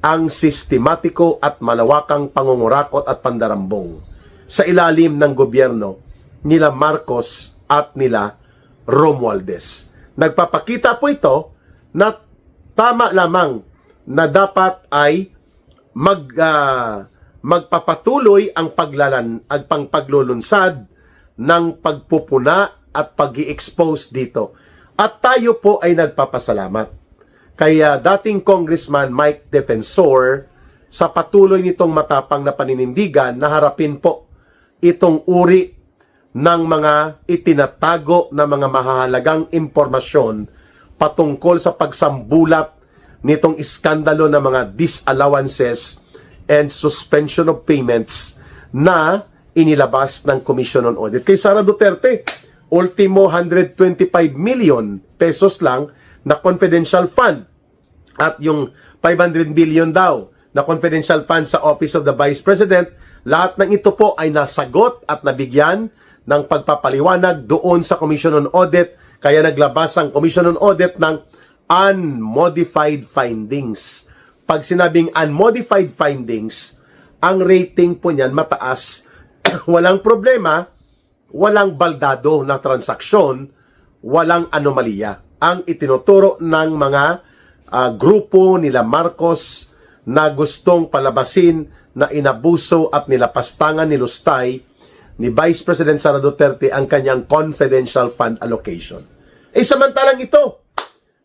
ang sistematiko at malawakang pangungurakot at pandarambong sa ilalim ng gobyerno nila Marcos at nila Romualdez. Nagpapakita po ito na tama lamang na dapat ay magpapatuloy ang paglulunsad ng pagpupuna at pag-i-expose dito. At tayo po ay nagpapasalamat kay dating Congressman Mike Defensor sa patuloy nitong matapang na paninindigan na harapin po itong uri ng mga itinatago na mga mahahalagang impormasyon patungkol sa pagsambulat nitong iskandalo ng mga disallowances and suspension of payments na inilabas ng Commission on Audit. Kay Sara Duterte, ultimo 125 million pesos lang na confidential fund at yung 500 billion daw na confidential fund sa Office of the Vice President, lahat ng ito po ay nasagot at nabigyan ng pagpapaliwanag doon sa Commission on Audit, kaya naglabas ang Commission on Audit ng unmodified findings. Pag sinabing unmodified findings, ang rating po niyan mataas, walang problema, walang baldado na transaksyon, walang anomalya. Ang itinuturo ng mga grupo nila Marcos na gustong palabasin na inabuso at nilapastangan ni Lustay ni Vice President Sara Duterte ang kanyang confidential fund allocation. Samantalang ito,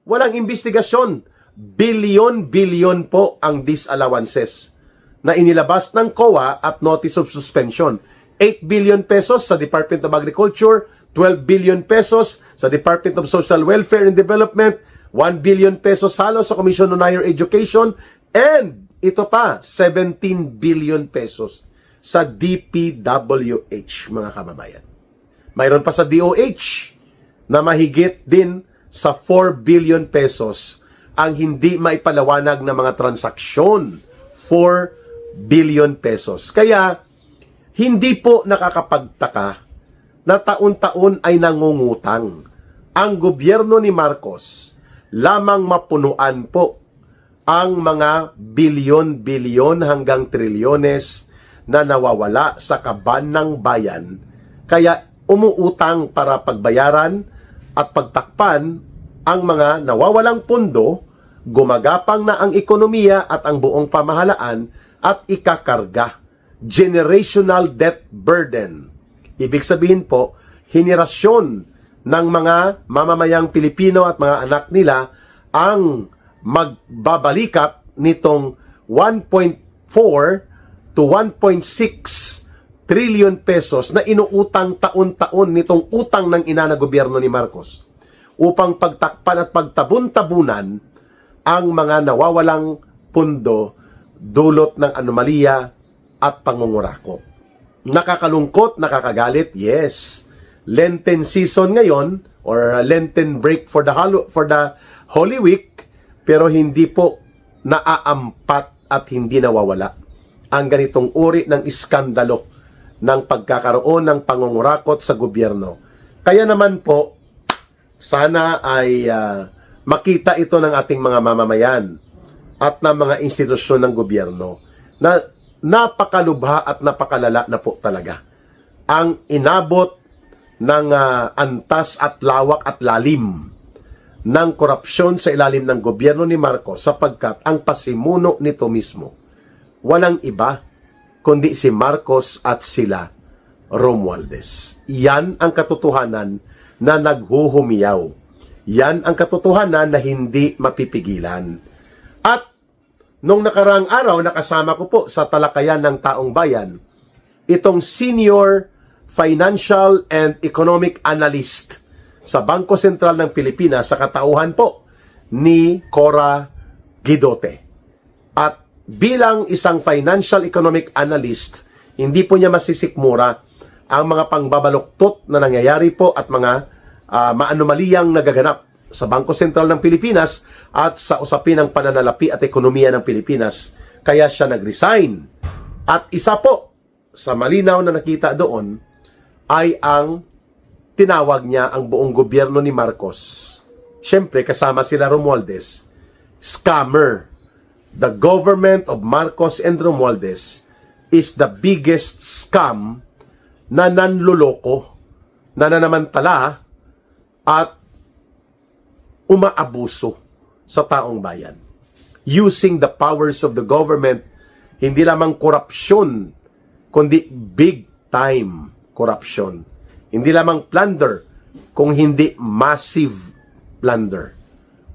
walang investigasyon. Billion-billion po ang disallowances na inilabas ng COA at notice of suspension. 8 billion pesos sa Department of Agriculture, 12 billion pesos sa Department of Social Welfare and Development, 1 billion pesos halos sa Commission on Higher Education, and ito pa, 17 billion pesos sa DPWH, mga kababayan. Mayroon pa sa DOH na mahigit din sa 4 billion pesos ang hindi maipalawanag na mga transaksyon. 4 billion pesos. Kaya, hindi po nakakapagtaka na taon-taon ay nangungutang ang gobyerno ni Marcos lamang mapunuan po ang mga bilyon-bilyon hanggang trilyones na nawawala sa kaban ng bayan. Kaya umuutang para pagbayaran at pagtakpan ang mga nawawalang pondo, gumagapang na ang ekonomiya at ang buong pamahalaan at ikakarga. Generational debt burden. Ibig sabihin po, henerasyon ng mga mamamayang Pilipino at mga anak nila ang magbabalikat nitong 1.4 to 1.6 trillion pesos na inuutang taon-taon nitong utang ng ina na gobyerno ni Marcos. upang pagtakpan at pagtabun-tabunan ang mga nawawalang pundo dulot ng anomalya at pangungurakot. Nakakalungkot, nakakagalit, yes. Lenten season ngayon or Lenten break for the Holy Week, pero hindi po naaampat at hindi nawawala ang ganitong uri ng iskandalo ng pagkakaroon ng pangungurakot sa gobyerno. Kaya naman po, sana ay makita ito ng ating mga mamamayan at ng mga institusyon ng gobyerno na napakalubha at napakalala na po talaga ang inabot ng antas at lawak at lalim ng korupsyon sa ilalim ng gobyerno ni Marcos, sapagkat ang pasimuno nito mismo walang iba kundi si Marcos at sila Romualdez. Yan ang katotohanan na naghuhumiyaw. Yan ang katotohanan na hindi mapipigilan. At nung nakaraang araw, nakasama ko po sa talakayan ng Taong Bayan itong senior financial and economic analyst sa Bangko Sentral ng Pilipinas sa katauhan po ni Cora Guidote. At bilang isang financial economic analyst, hindi po niya masisikmura ang mga pangbabaluktot na nangyayari po at mga maanomaliyang nagaganap sa Bangko Sentral ng Pilipinas at sa usapin ng pananalapi at ekonomiya ng Pilipinas. Kaya siya nag-resign. At isa po sa malinaw na nakita doon ay ang tinawag niya ang buong gobyerno ni Marcos. Siyempre, kasama sila Romualdez, scammer. The government of Marcos and Romualdez is the biggest scam na nanloloko, nananamantala at umaabuso sa taong bayan. Using the powers of the government, hindi lamang korupsyon, kundi big time korupsyon. Hindi lamang plunder, kung hindi massive plunder.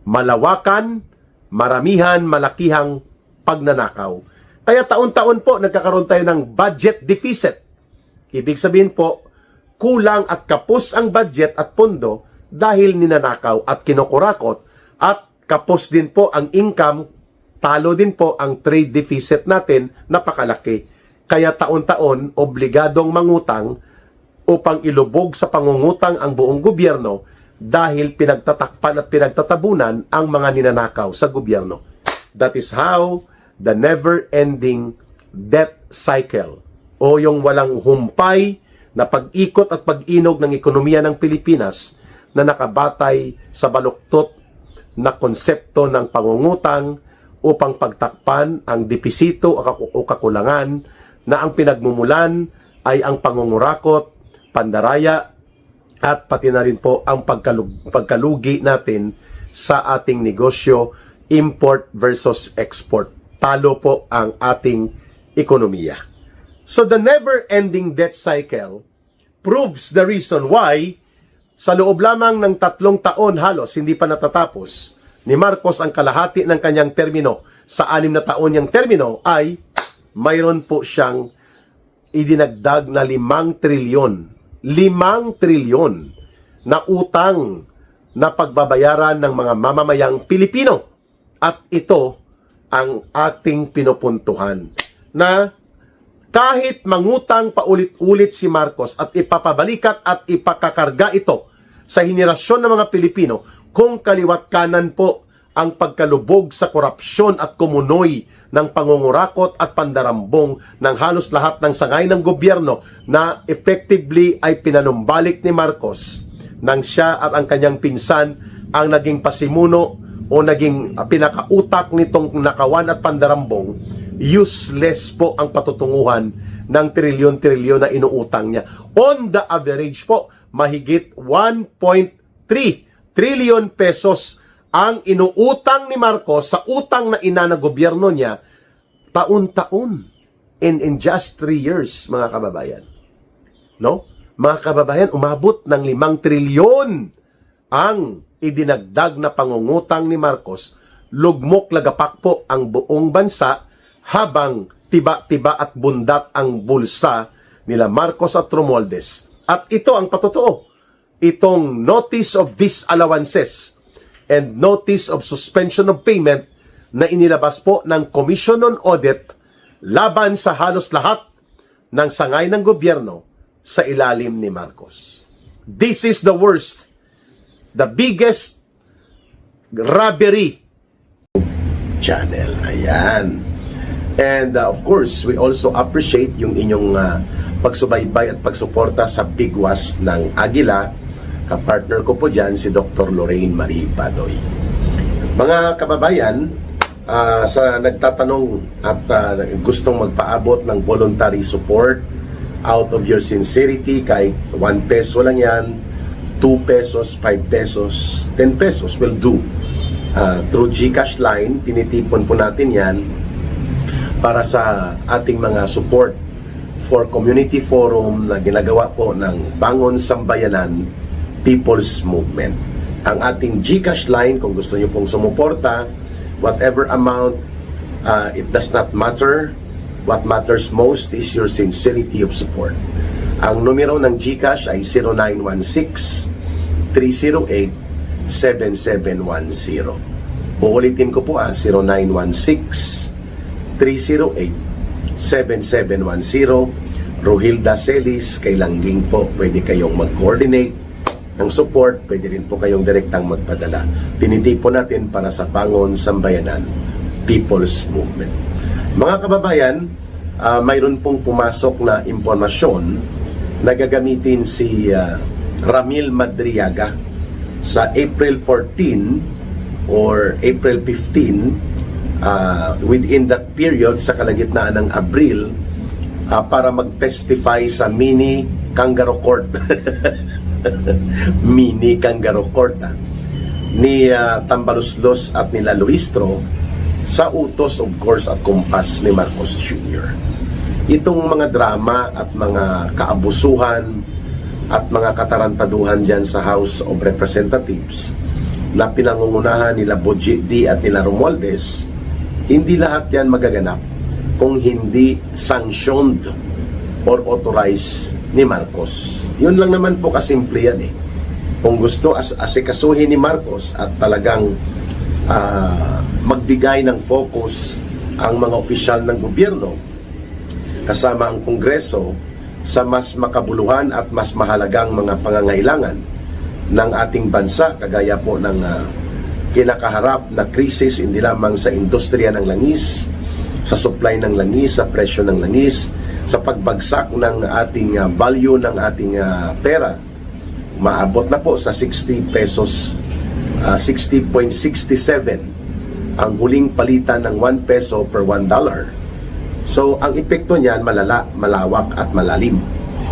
Malawakan, maramihan, malakihang pagnanakaw. Kaya taon-taon po nagkakaroon tayo ng budget deficit. Ibig sabihin po, kulang at kapos ang budget at pondo dahil ninanakaw at kinukurakot, at kapos din po ang income, talo din po ang trade deficit natin, napakalaki. Kaya taon-taon obligadong mangutang upang ilubog sa pangungutang ang buong gobyerno dahil pinagtatakpan at pinagtatabunan ang mga ninanakaw sa gobyerno. That is how the never-ending debt cycle o yung walang humpay na pag-ikot at pag-inog ng ekonomiya ng Pilipinas na nakabatay sa baluktot na konsepto ng pangungutang upang pagtakpan ang depisito o kakulangan na ang pinagmumulan ay ang pangungurakot, pandaraya, at pati na rin po ang pagkalugi natin sa ating negosyo, import versus export. Talo po ang ating ekonomiya. So the never-ending debt cycle proves the reason why sa loob lamang ng 3 taon halos, hindi pa natatapos, ni Marcos ang kalahati ng kanyang termino sa 6 na taon niyang termino ay mayroon po siyang idinagdag na 5 trilyon na utang na pagbabayaran ng mga mamamayang Pilipino. At ito ang ating pinupuntuhan, na kahit mangutang paulit-ulit si Marcos at ipapabalikat at ipakakarga ito sa henerasyon ng mga Pilipino, kung kaliwat kanan po ang pagkalubog sa korupsyon at kumunoy ng pangungurakot at pandarambong ng halos lahat ng sangay ng gobyerno na effectively ay pinanumbalik ni Marcos nang siya at ang kanyang pinsan ang naging pasimuno o naging pinakautak nitong nakawan at pandarambong. Useless po ang patutunguhan ng trilyon-trilyon na inuutang niya. On the average po, mahigit 1.3 trillion pesos ang inuutang ni Marcos sa utang na ina ng gobyerno niya taon-taon in just 3 years, mga kababayan. No? Mga kababayan, umabot ng 5 trilyon ang idinagdag na pangungutang ni Marcos. Lugmok lagapak po ang buong bansa habang tiba-tiba at bundat ang bulsa nila Marcos at Romualdez. At ito ang patotoo. itong notice of disallowances and notice of suspension of payment na inilabas po ng Commission on Audit laban sa halos lahat ng sangay ng gobyerno sa ilalim ni Marcos. This is the worst, the biggest robbery channel. Ayan. And of course, we also appreciate yung inyong pagsubaybay at pagsuporta sa Bigwas ng Agila. Kapartner ko po dyan si Dr. Lorraine Marie Badoy. Mga kababayan, sa nagtatanong at gustong magpaabot ng voluntary support out of your sincerity, kahit 1 peso lang yan, 2 pesos, 5 pesos, 10 pesos will do. Through GCash line, tinitipon po natin yan para sa ating mga support for community forum na ginagawa po ng Bangon Sambayanan People's Movement. Ang ating GCash line, kung gusto nyo pong sumuporta, whatever amount, it does not matter. What matters most is your sincerity of support. Ang numero ng GCash ay 0916-308-7710. Uulitin ko po 0916-308-7710. Rohilda Celis, kay Langging po, pwede kayong mag-coordinate ng support, pwede rin po kayong direktang magpadala. Tinitipon natin para sa Bangon Sambayanan People's Movement. Mga kababayan, mayroon pong pumasok na impormasyon na gagamitin si Ramil Madriaga sa April 14 or April 15, within that period sa kalagitnaan ng Abril, para mag-testify sa mini kangaroo court. Mini kangaroo court ni Tambaluslos at nila Luistro sa utos of course at kumpas ni Marcos Jr. Itong mga drama at mga kaabusuhan at mga katarantaduhan dyan sa House of Representatives na pinangungunahan nila Budget D at nila Romualdez, hindi lahat yan magaganap kung hindi sanctioned or authorized ni Marcos. Yun lang naman po kasimple yan eh. Kung gusto asikasuhin ni Marcos at talagang magbigay ng focus ang mga opisyal ng gobyerno kasama ang Kongreso sa mas makabuluhan at mas mahalagang mga pangangailangan ng ating bansa, kagaya po ng kinakaharap na krisis hindi lamang sa industriya ng langis, sa supply ng langis, sa presyo ng langis, sa pagbagsak ng ating value ng ating pera. Maabot na po sa 60 pesos, 60.67 ang huling palitan ng 1 peso per $1. So, ang epekto niyan malala, malawak at malalim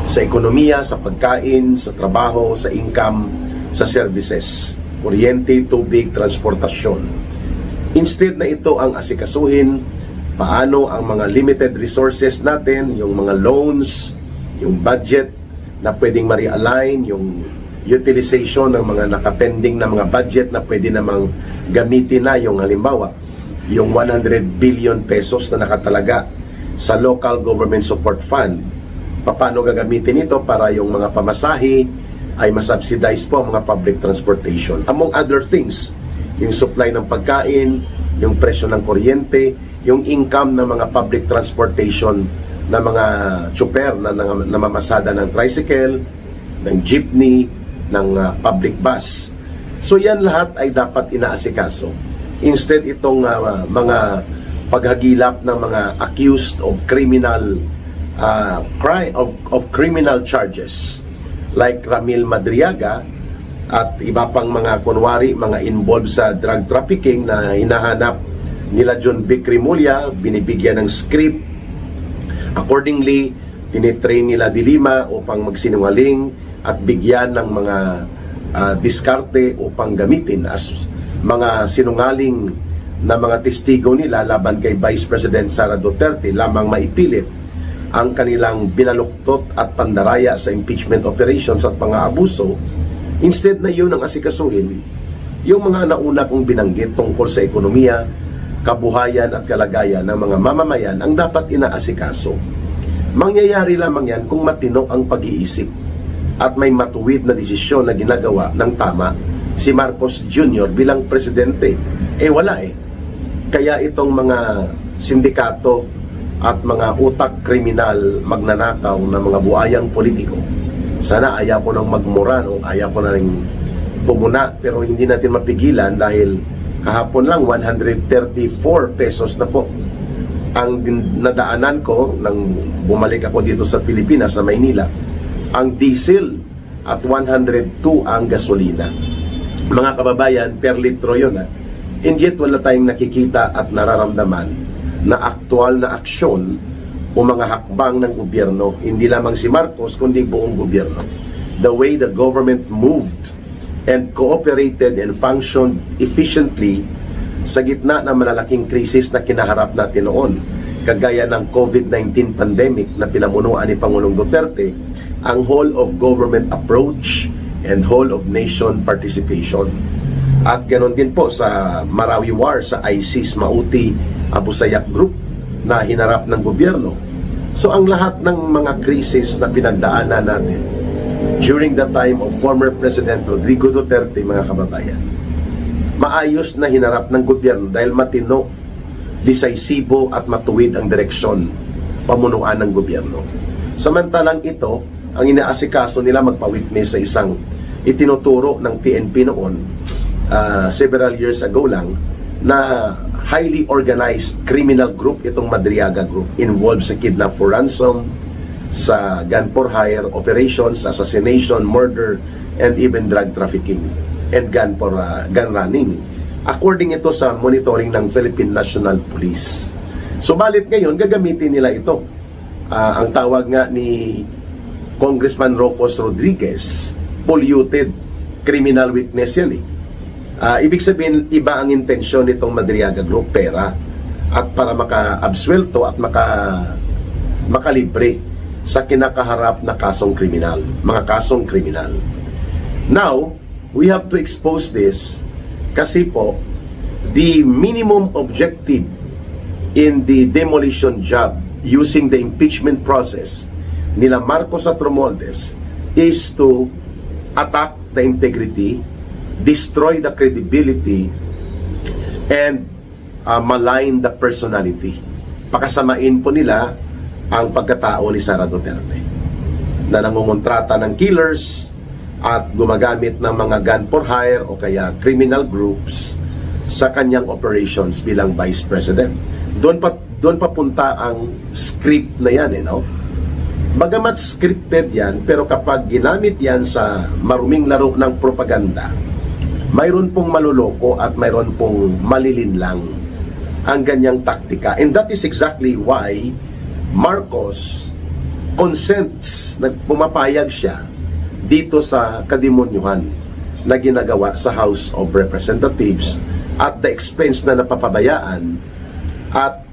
sa ekonomiya, sa pagkain, sa trabaho, sa income, sa services, kuryente, tubig, transportasyon. Instead na ito ang asikasuhin, paano ang mga limited resources natin, yung mga loans, yung budget na pwedeng ma-realign, yung utilization ng mga nakapending na mga budget na pwede namang gamitin na, yung halimbawa, yung 100 billion pesos na nakatalaga sa Local Government Support Fund. Paano gagamitin ito para yung mga pamasahe ay masubsidize po ang mga public transportation. Among other things, yung supply ng pagkain, yung presyo ng kuryente, yung income ng mga public transportation na mga tsuper na namamasada ng tricycle, ng jeepney, ng public bus. So yan lahat ay dapat inaasikaso. Instead itong mga paghagilap ng mga accused of criminal criminal charges like Ramil Madriaga at iba pang mga kunwari, mga involved sa drug trafficking na hinahanap nila John Vic Rimulya, binibigyan ng script. Accordingly, tinitrain nila Dilima upang magsinungaling at bigyan ng mga diskarte upang gamitin as mga sinungaling na mga testigo nila laban kay Vice President Sara Duterte lamang maipilit ang kanilang binaluktot at pandaraya sa impeachment operations at pang-aabuso. Instead na yun ang asikasuhin, yung mga nauna kong binanggit tungkol sa ekonomiya, kabuhayan at kalagayan ng mga mamamayan ang dapat inaasikaso. Mangyayari lamang yan kung matino ang pag-iisip at may matuwid na desisyon na ginagawa ng tama si Marcos Jr. bilang presidente. Wala eh. Kaya itong mga sindikato at mga utak kriminal, magnanakaw na mga buayang politiko, sana ayaw ko nang magmura, no? Ayaw ko na rin pumuna, pero hindi natin mapigilan dahil kahapon lang 134 pesos na po ang nadaanan ko nang bumalik ako dito sa Pilipinas, sa Maynila, ang diesel, at 102 ang gasolina. Mga kababayan, per litro yun. And yet wala tayong nakikita at nararamdaman na aktual na aksyon o mga hakbang ng gobyerno. Hindi lamang si Marcos, kundi buong gobyerno. The way the government moved and cooperated and functioned efficiently sa gitna ng malalaking krisis na kinaharap natin noon, kagaya ng COVID-19 pandemic na pinamunuan ni Pangulong Duterte, ang whole of government approach and whole of nation participation. At ganoon din po sa Marawi War, sa ISIS, Mauti, Abu Sayyaf Group na hinarap ng gobyerno. So ang lahat ng mga krisis na pinagdaanan natin during the time of former President Rodrigo Duterte, mga kababayan, maayos na hinarap ng gobyerno dahil matino, decisibo at matuwid ang direksyon pamunuan ng gobyerno. Samantalang ito, ang inaasikaso nila magpa-witness sa isang itinuturo ng PNP noon, several years ago lang, na highly organized criminal group, itong Madriaga Group, involved sa kidnap for ransom, sa gun for hire operations, assassination, murder, and even drug trafficking and gun running. According ito sa monitoring ng Philippine National Police. Subalit ngayon, gagamitin nila ito. Ang tawag nga ni Congressman Rufus Rodriguez, polluted criminal witness yan eh. Ibig sabihin, iba ang intensyon nitong Madriaga Group, pera, at para maka-absuelto at makalibre sa kinakaharap na kasong kriminal, mga kasong kriminal. Now, we have to expose this kasi po, the minimum objective in the demolition job using the impeachment process nila Marcos at Romualdez is to attack the integrity, destroy the credibility, and malign the personality. Pakasamain po nila ang pagkatao ni Sara Duterte na nangungontrata ng killers at gumagamit ng mga gun for hire o kaya criminal groups sa kanyang operations bilang Vice President. Doon papunta ang script na yan, no? Bagamat scripted yan, pero kapag ginamit yan sa maruming laro ng propaganda, mayroon pong maluloko at mayroon pong malilinlang ang ganyang taktika. And that is exactly why Marcos consents, pumapayag siya dito sa kademonyuhan na ginagawa sa House of Representatives at the expense na napapabayaan at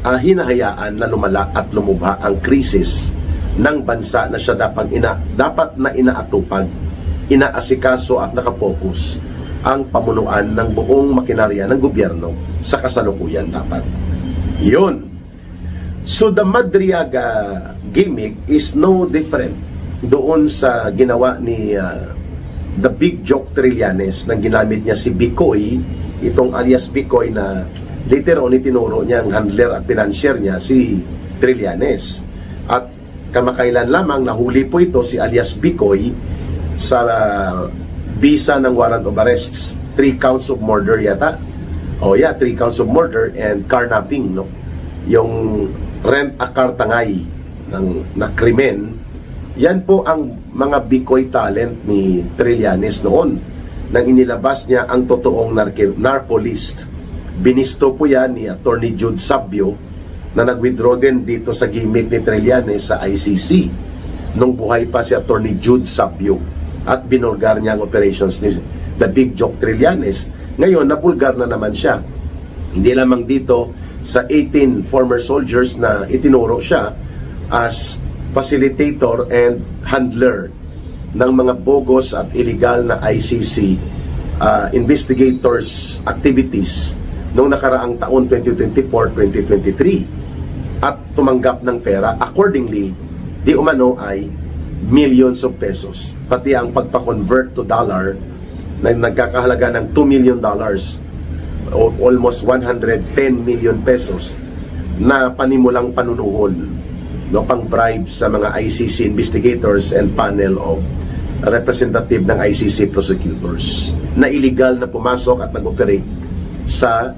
hinahayaan na lumala at lumubha ang krisis ng bansa na siya dapat na inaatupag, inaasikaso at nakapokus ang pamunuan ng buong makinarya ng gobyerno sa kasalukuyan dapat. Yun. So the Madriaga gimmick is no different doon sa ginawa ni the Big Joke Trillanes nang ginamit niya si Bicoy, itong alias Bicoy na later on itinuro niya ang handler at financier niya si Trillanes. At kamakailan lamang nahuli po ito si alias Bicoy sa bisa ng warrant of arrests, 3 counts of murder yata. 3 counts of murder and carnapping, no? Yung rent a car tangay na krimen. Yan po ang mga Bicoy talent ni Trillanes noon nang inilabas niya ang totoong narco list. Binisto po yan ni Attorney Jude Sabio na nag-withdraw din dito sa gimmick ni Trillanes sa ICC nung buhay pa si Attorney Jude Sabio at binulgar niya ang operations ni the Big Joke Trillanes. Ngayon, napulgar na naman siya. Hindi lamang dito sa 18 former soldiers na itinuro siya as facilitator and handler ng mga bogus at illegal na ICC investigators activities noong nakaraang taon 2024-2023 at tumanggap ng pera. Accordingly, di umano ay millions of pesos. Pati ang pagpa-convert to dollar na nagkakahalaga ng $2 million, almost 110 million pesos na panimulang panunuhol, no, pang bribe sa mga ICC investigators and panel of representative ng ICC prosecutors na illegal na pumasok at nag-operate sa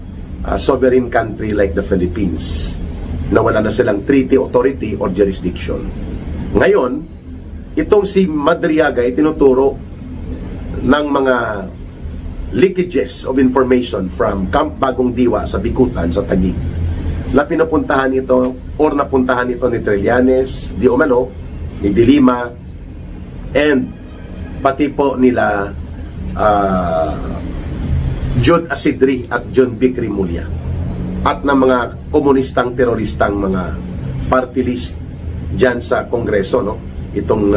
sovereign country like the Philippines na wala na silang treaty authority or jurisdiction. Ngayon, itong si Madriaga ay tinuturo ng mga leakages of information from Camp Bagong Diwa sa Bicutan, sa Taguig, na pinupuntahan ito or napuntahan ito ni Trillanes, di umano, ni De Lima, and pati po nila Jude Asidri at John Vic Rimulya at ng mga komunistang teroristang mga party list dyan sa Kongreso, no? Itong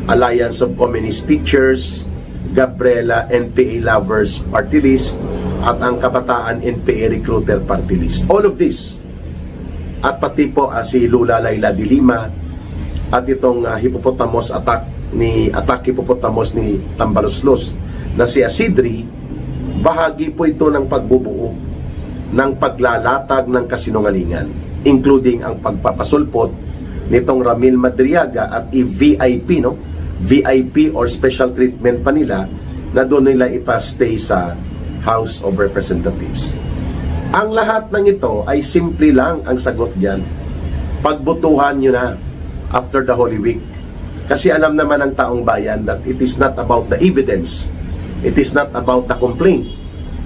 Alliance of Communist Teachers, Gabriela NPA Lovers Party List, at ang Kabataan NPA Recruiter Party List. All of this, at pati po si Lula Layla de Lima, at itong Hippopotamus Attack Hippopotamus ni Tambaloslos na si Asidri, bahagi po ito ng pagbubuo ng paglalatag ng kasinungalingan, including ang pagpapasulpot nitong Ramil Madriaga at i-VIP, no? VIP or special treatment pa nila na doon nila ipastay sa House of Representatives. Ang lahat ng ito ay simple lang ang sagot dyan. Pagbutuhan nyo na after the Holy Week. Kasi alam naman ng taong bayan that it is not about the evidence. It is not about the complaint.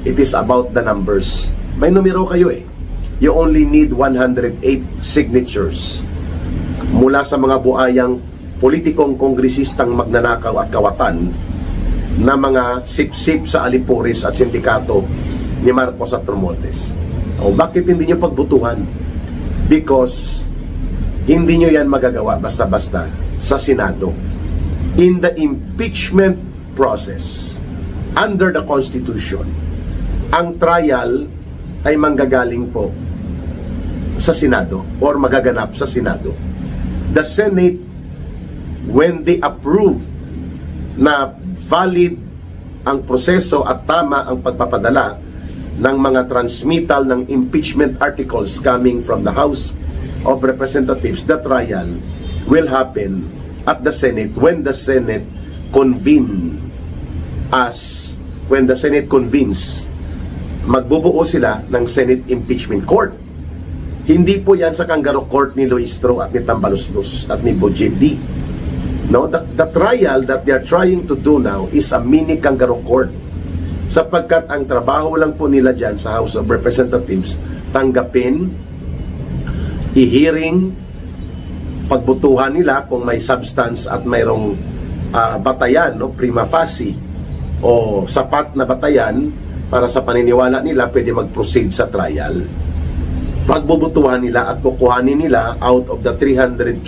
It is about the numbers. May numero kayo eh. You only need 108 signatures mula sa mga buayang politikong kongresistang magnanakaw at kawatan na mga sip-sip sa Alipuris at sindikato ni Marcos at Romualdez. O bakit hindi nyo pagbutuhan? Because hindi nyo yan magagawa basta-basta sa Senado. In the impeachment process, under the Constitution, ang trial ay manggagaling po sa Senado or magaganap sa Senado. The Senate, when they approve na valid ang proseso at tama ang pagpapadala ng mga transmittal ng impeachment articles coming from the House of Representatives, the trial will happen at the Senate when the Senate convenes. Magbubuo sila ng Senate Impeachment Court. Hindi po yan sa kangaroo court ni Luistro at ni Tambaloslos at ni Bojedi. No, the trial that they are trying to do now is a mini kangaroo court, sapagkat ang trabaho lang po nila dyan sa House of Representatives, tanggapin, i-hearing, pagbutuhan nila kung may substance at mayroong batayan, no, prima facie o sapat na batayan para sa paniniwala nila, pwede mag-proceed sa trial. Pagbubutuhan nila at kukuhanin nila out of the 312,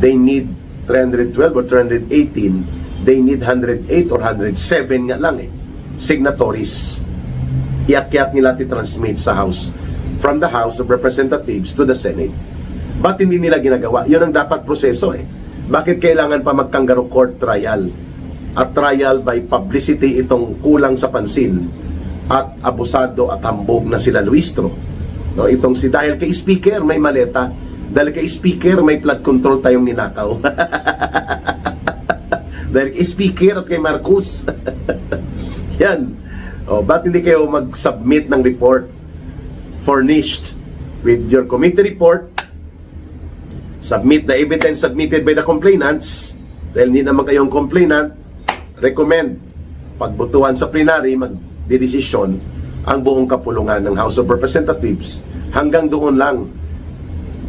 they need 312 or 318, they need 108 or 107 nga lang signatories. Iakyat nila ti-transmit sa House, from the House of Representatives to the Senate. Ba't hindi nila ginagawa? Yun ang dapat proseso Bakit kailangan pa mag-kangaroo court trial? At trial by publicity itong kulang sa pansin at abusado at hambog na sila Luistro. No, itong si dahil kay Speaker may maleta, dahil kay Speaker may flood control tayong ninakaw. Dahil kay Speaker at kay Marcos. Yan. O, ba't hindi kayo mag-submit ng report furnished with your committee report? Submit the evidence submitted by the complainants. Dahil hindi naman kayong complainant, recommend pagbutuhan sa plenary, magdedesisyon ang buong kapulungan ng House of Representatives. Hanggang doon lang.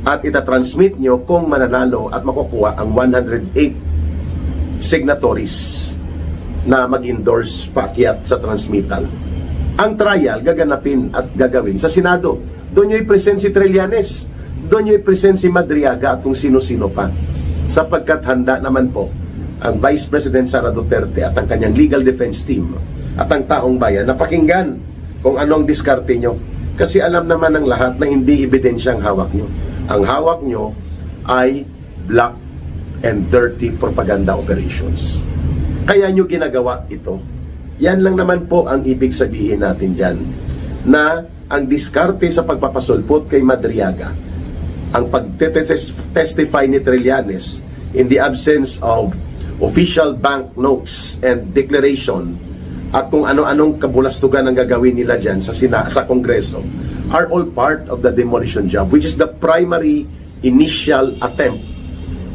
At itatransmit nyo kung mananalo at makukuha ang 108 signatories na mag-endorse paakyat sa transmittal. Ang trial gaganapin at gagawin sa Senado. Doon nyo i-present si Trillanes, doon nyo i-present si Madriaga at kung sino-sino pa, sapagkat handa naman po ang Vice President Sara Duterte at ang kanyang legal defense team at ang taong bayan na pakinggan kung anong diskarte nyo. Kasi alam naman ng lahat na hindi ebidensya ang hawak nyo. Ang hawak nyo ay black and dirty propaganda operations. Kaya nyo ginagawa ito. Yan lang naman po ang ibig sabihin natin dyan, na ang diskarte sa pagpapasulpot kay Madriaga, ang pag-testify ni Trillanes in the absence of official bank notes and declaration, at kung ano-anong kabulastugan ang gagawin nila dyan sa Kongreso, are all part of the demolition job, which is the primary initial attempt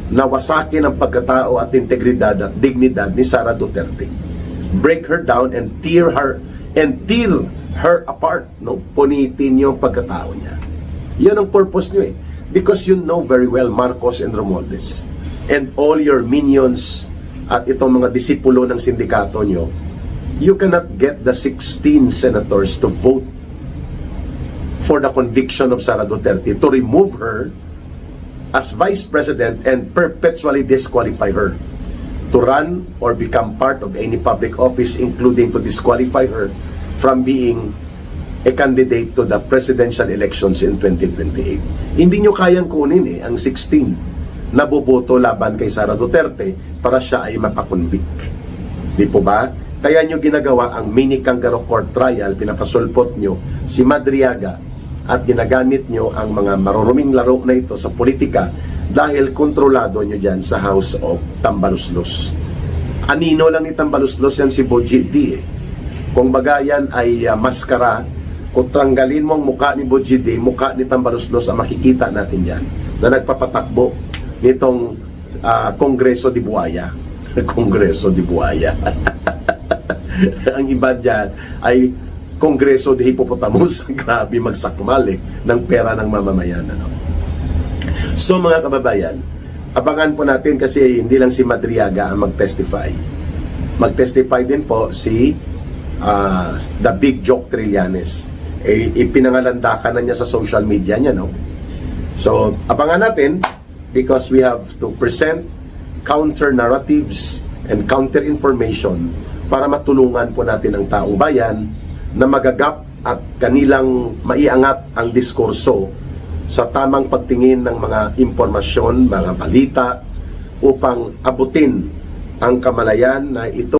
na wasakin ang pagkatao at integridad at dignidad ni Sara Duterte. Break her down and tear her apart, no? Punitin yung pagkatao niya. Yan ang purpose nyo eh. Because you know very well Marcos and Romualdez and all your minions at itong mga disipulo ng sindikato nyo, you cannot get the 16 senators to vote for the conviction of Sara Duterte, to remove her as Vice President and perpetually disqualify her to run or become part of any public office, including to disqualify her from being a candidate to the presidential elections in 2028. Hindi nyo kayang kunin ang 16 na boboto laban kay Sara Duterte para siya ay mapakonvict. Di po ba? Kaya nyo ginagawa ang mini kangaroo court trial, pinapasulpot nyo si Madriaga at ginagamit nyo ang mga maruruming laro na ito sa politika dahil kontrolado nyo dyan sa House of Tambaluslos. Anino lang ni Tambaluslos yan si Boji D eh. Kung baga yan ay maskara, kung tanggalin mo ang mukha ni Boji D, mukha ni Tambaluslos ang makikita natin yan na nagpapatakbo nitong Kongreso di Buaya. Kongreso di Buaya. Ang iba dyan ay Kongreso de Hippopotamus. Grabe magsakmal ng pera ng mamamayan. So mga kababayan, abangan po natin kasi hindi lang si Madriaga ang mag-testify. Mag-testify din po si the Big Joke Trillanes. Ipinangalandakan na niya sa social media niya, no? So abangan natin because we have to present counter narratives and counter information para matulungan po natin ang taong bayan na magagap at kanilang maiangat ang diskurso sa tamang pagtingin ng mga impormasyon, mga balita upang abutin ang kamalayan na ito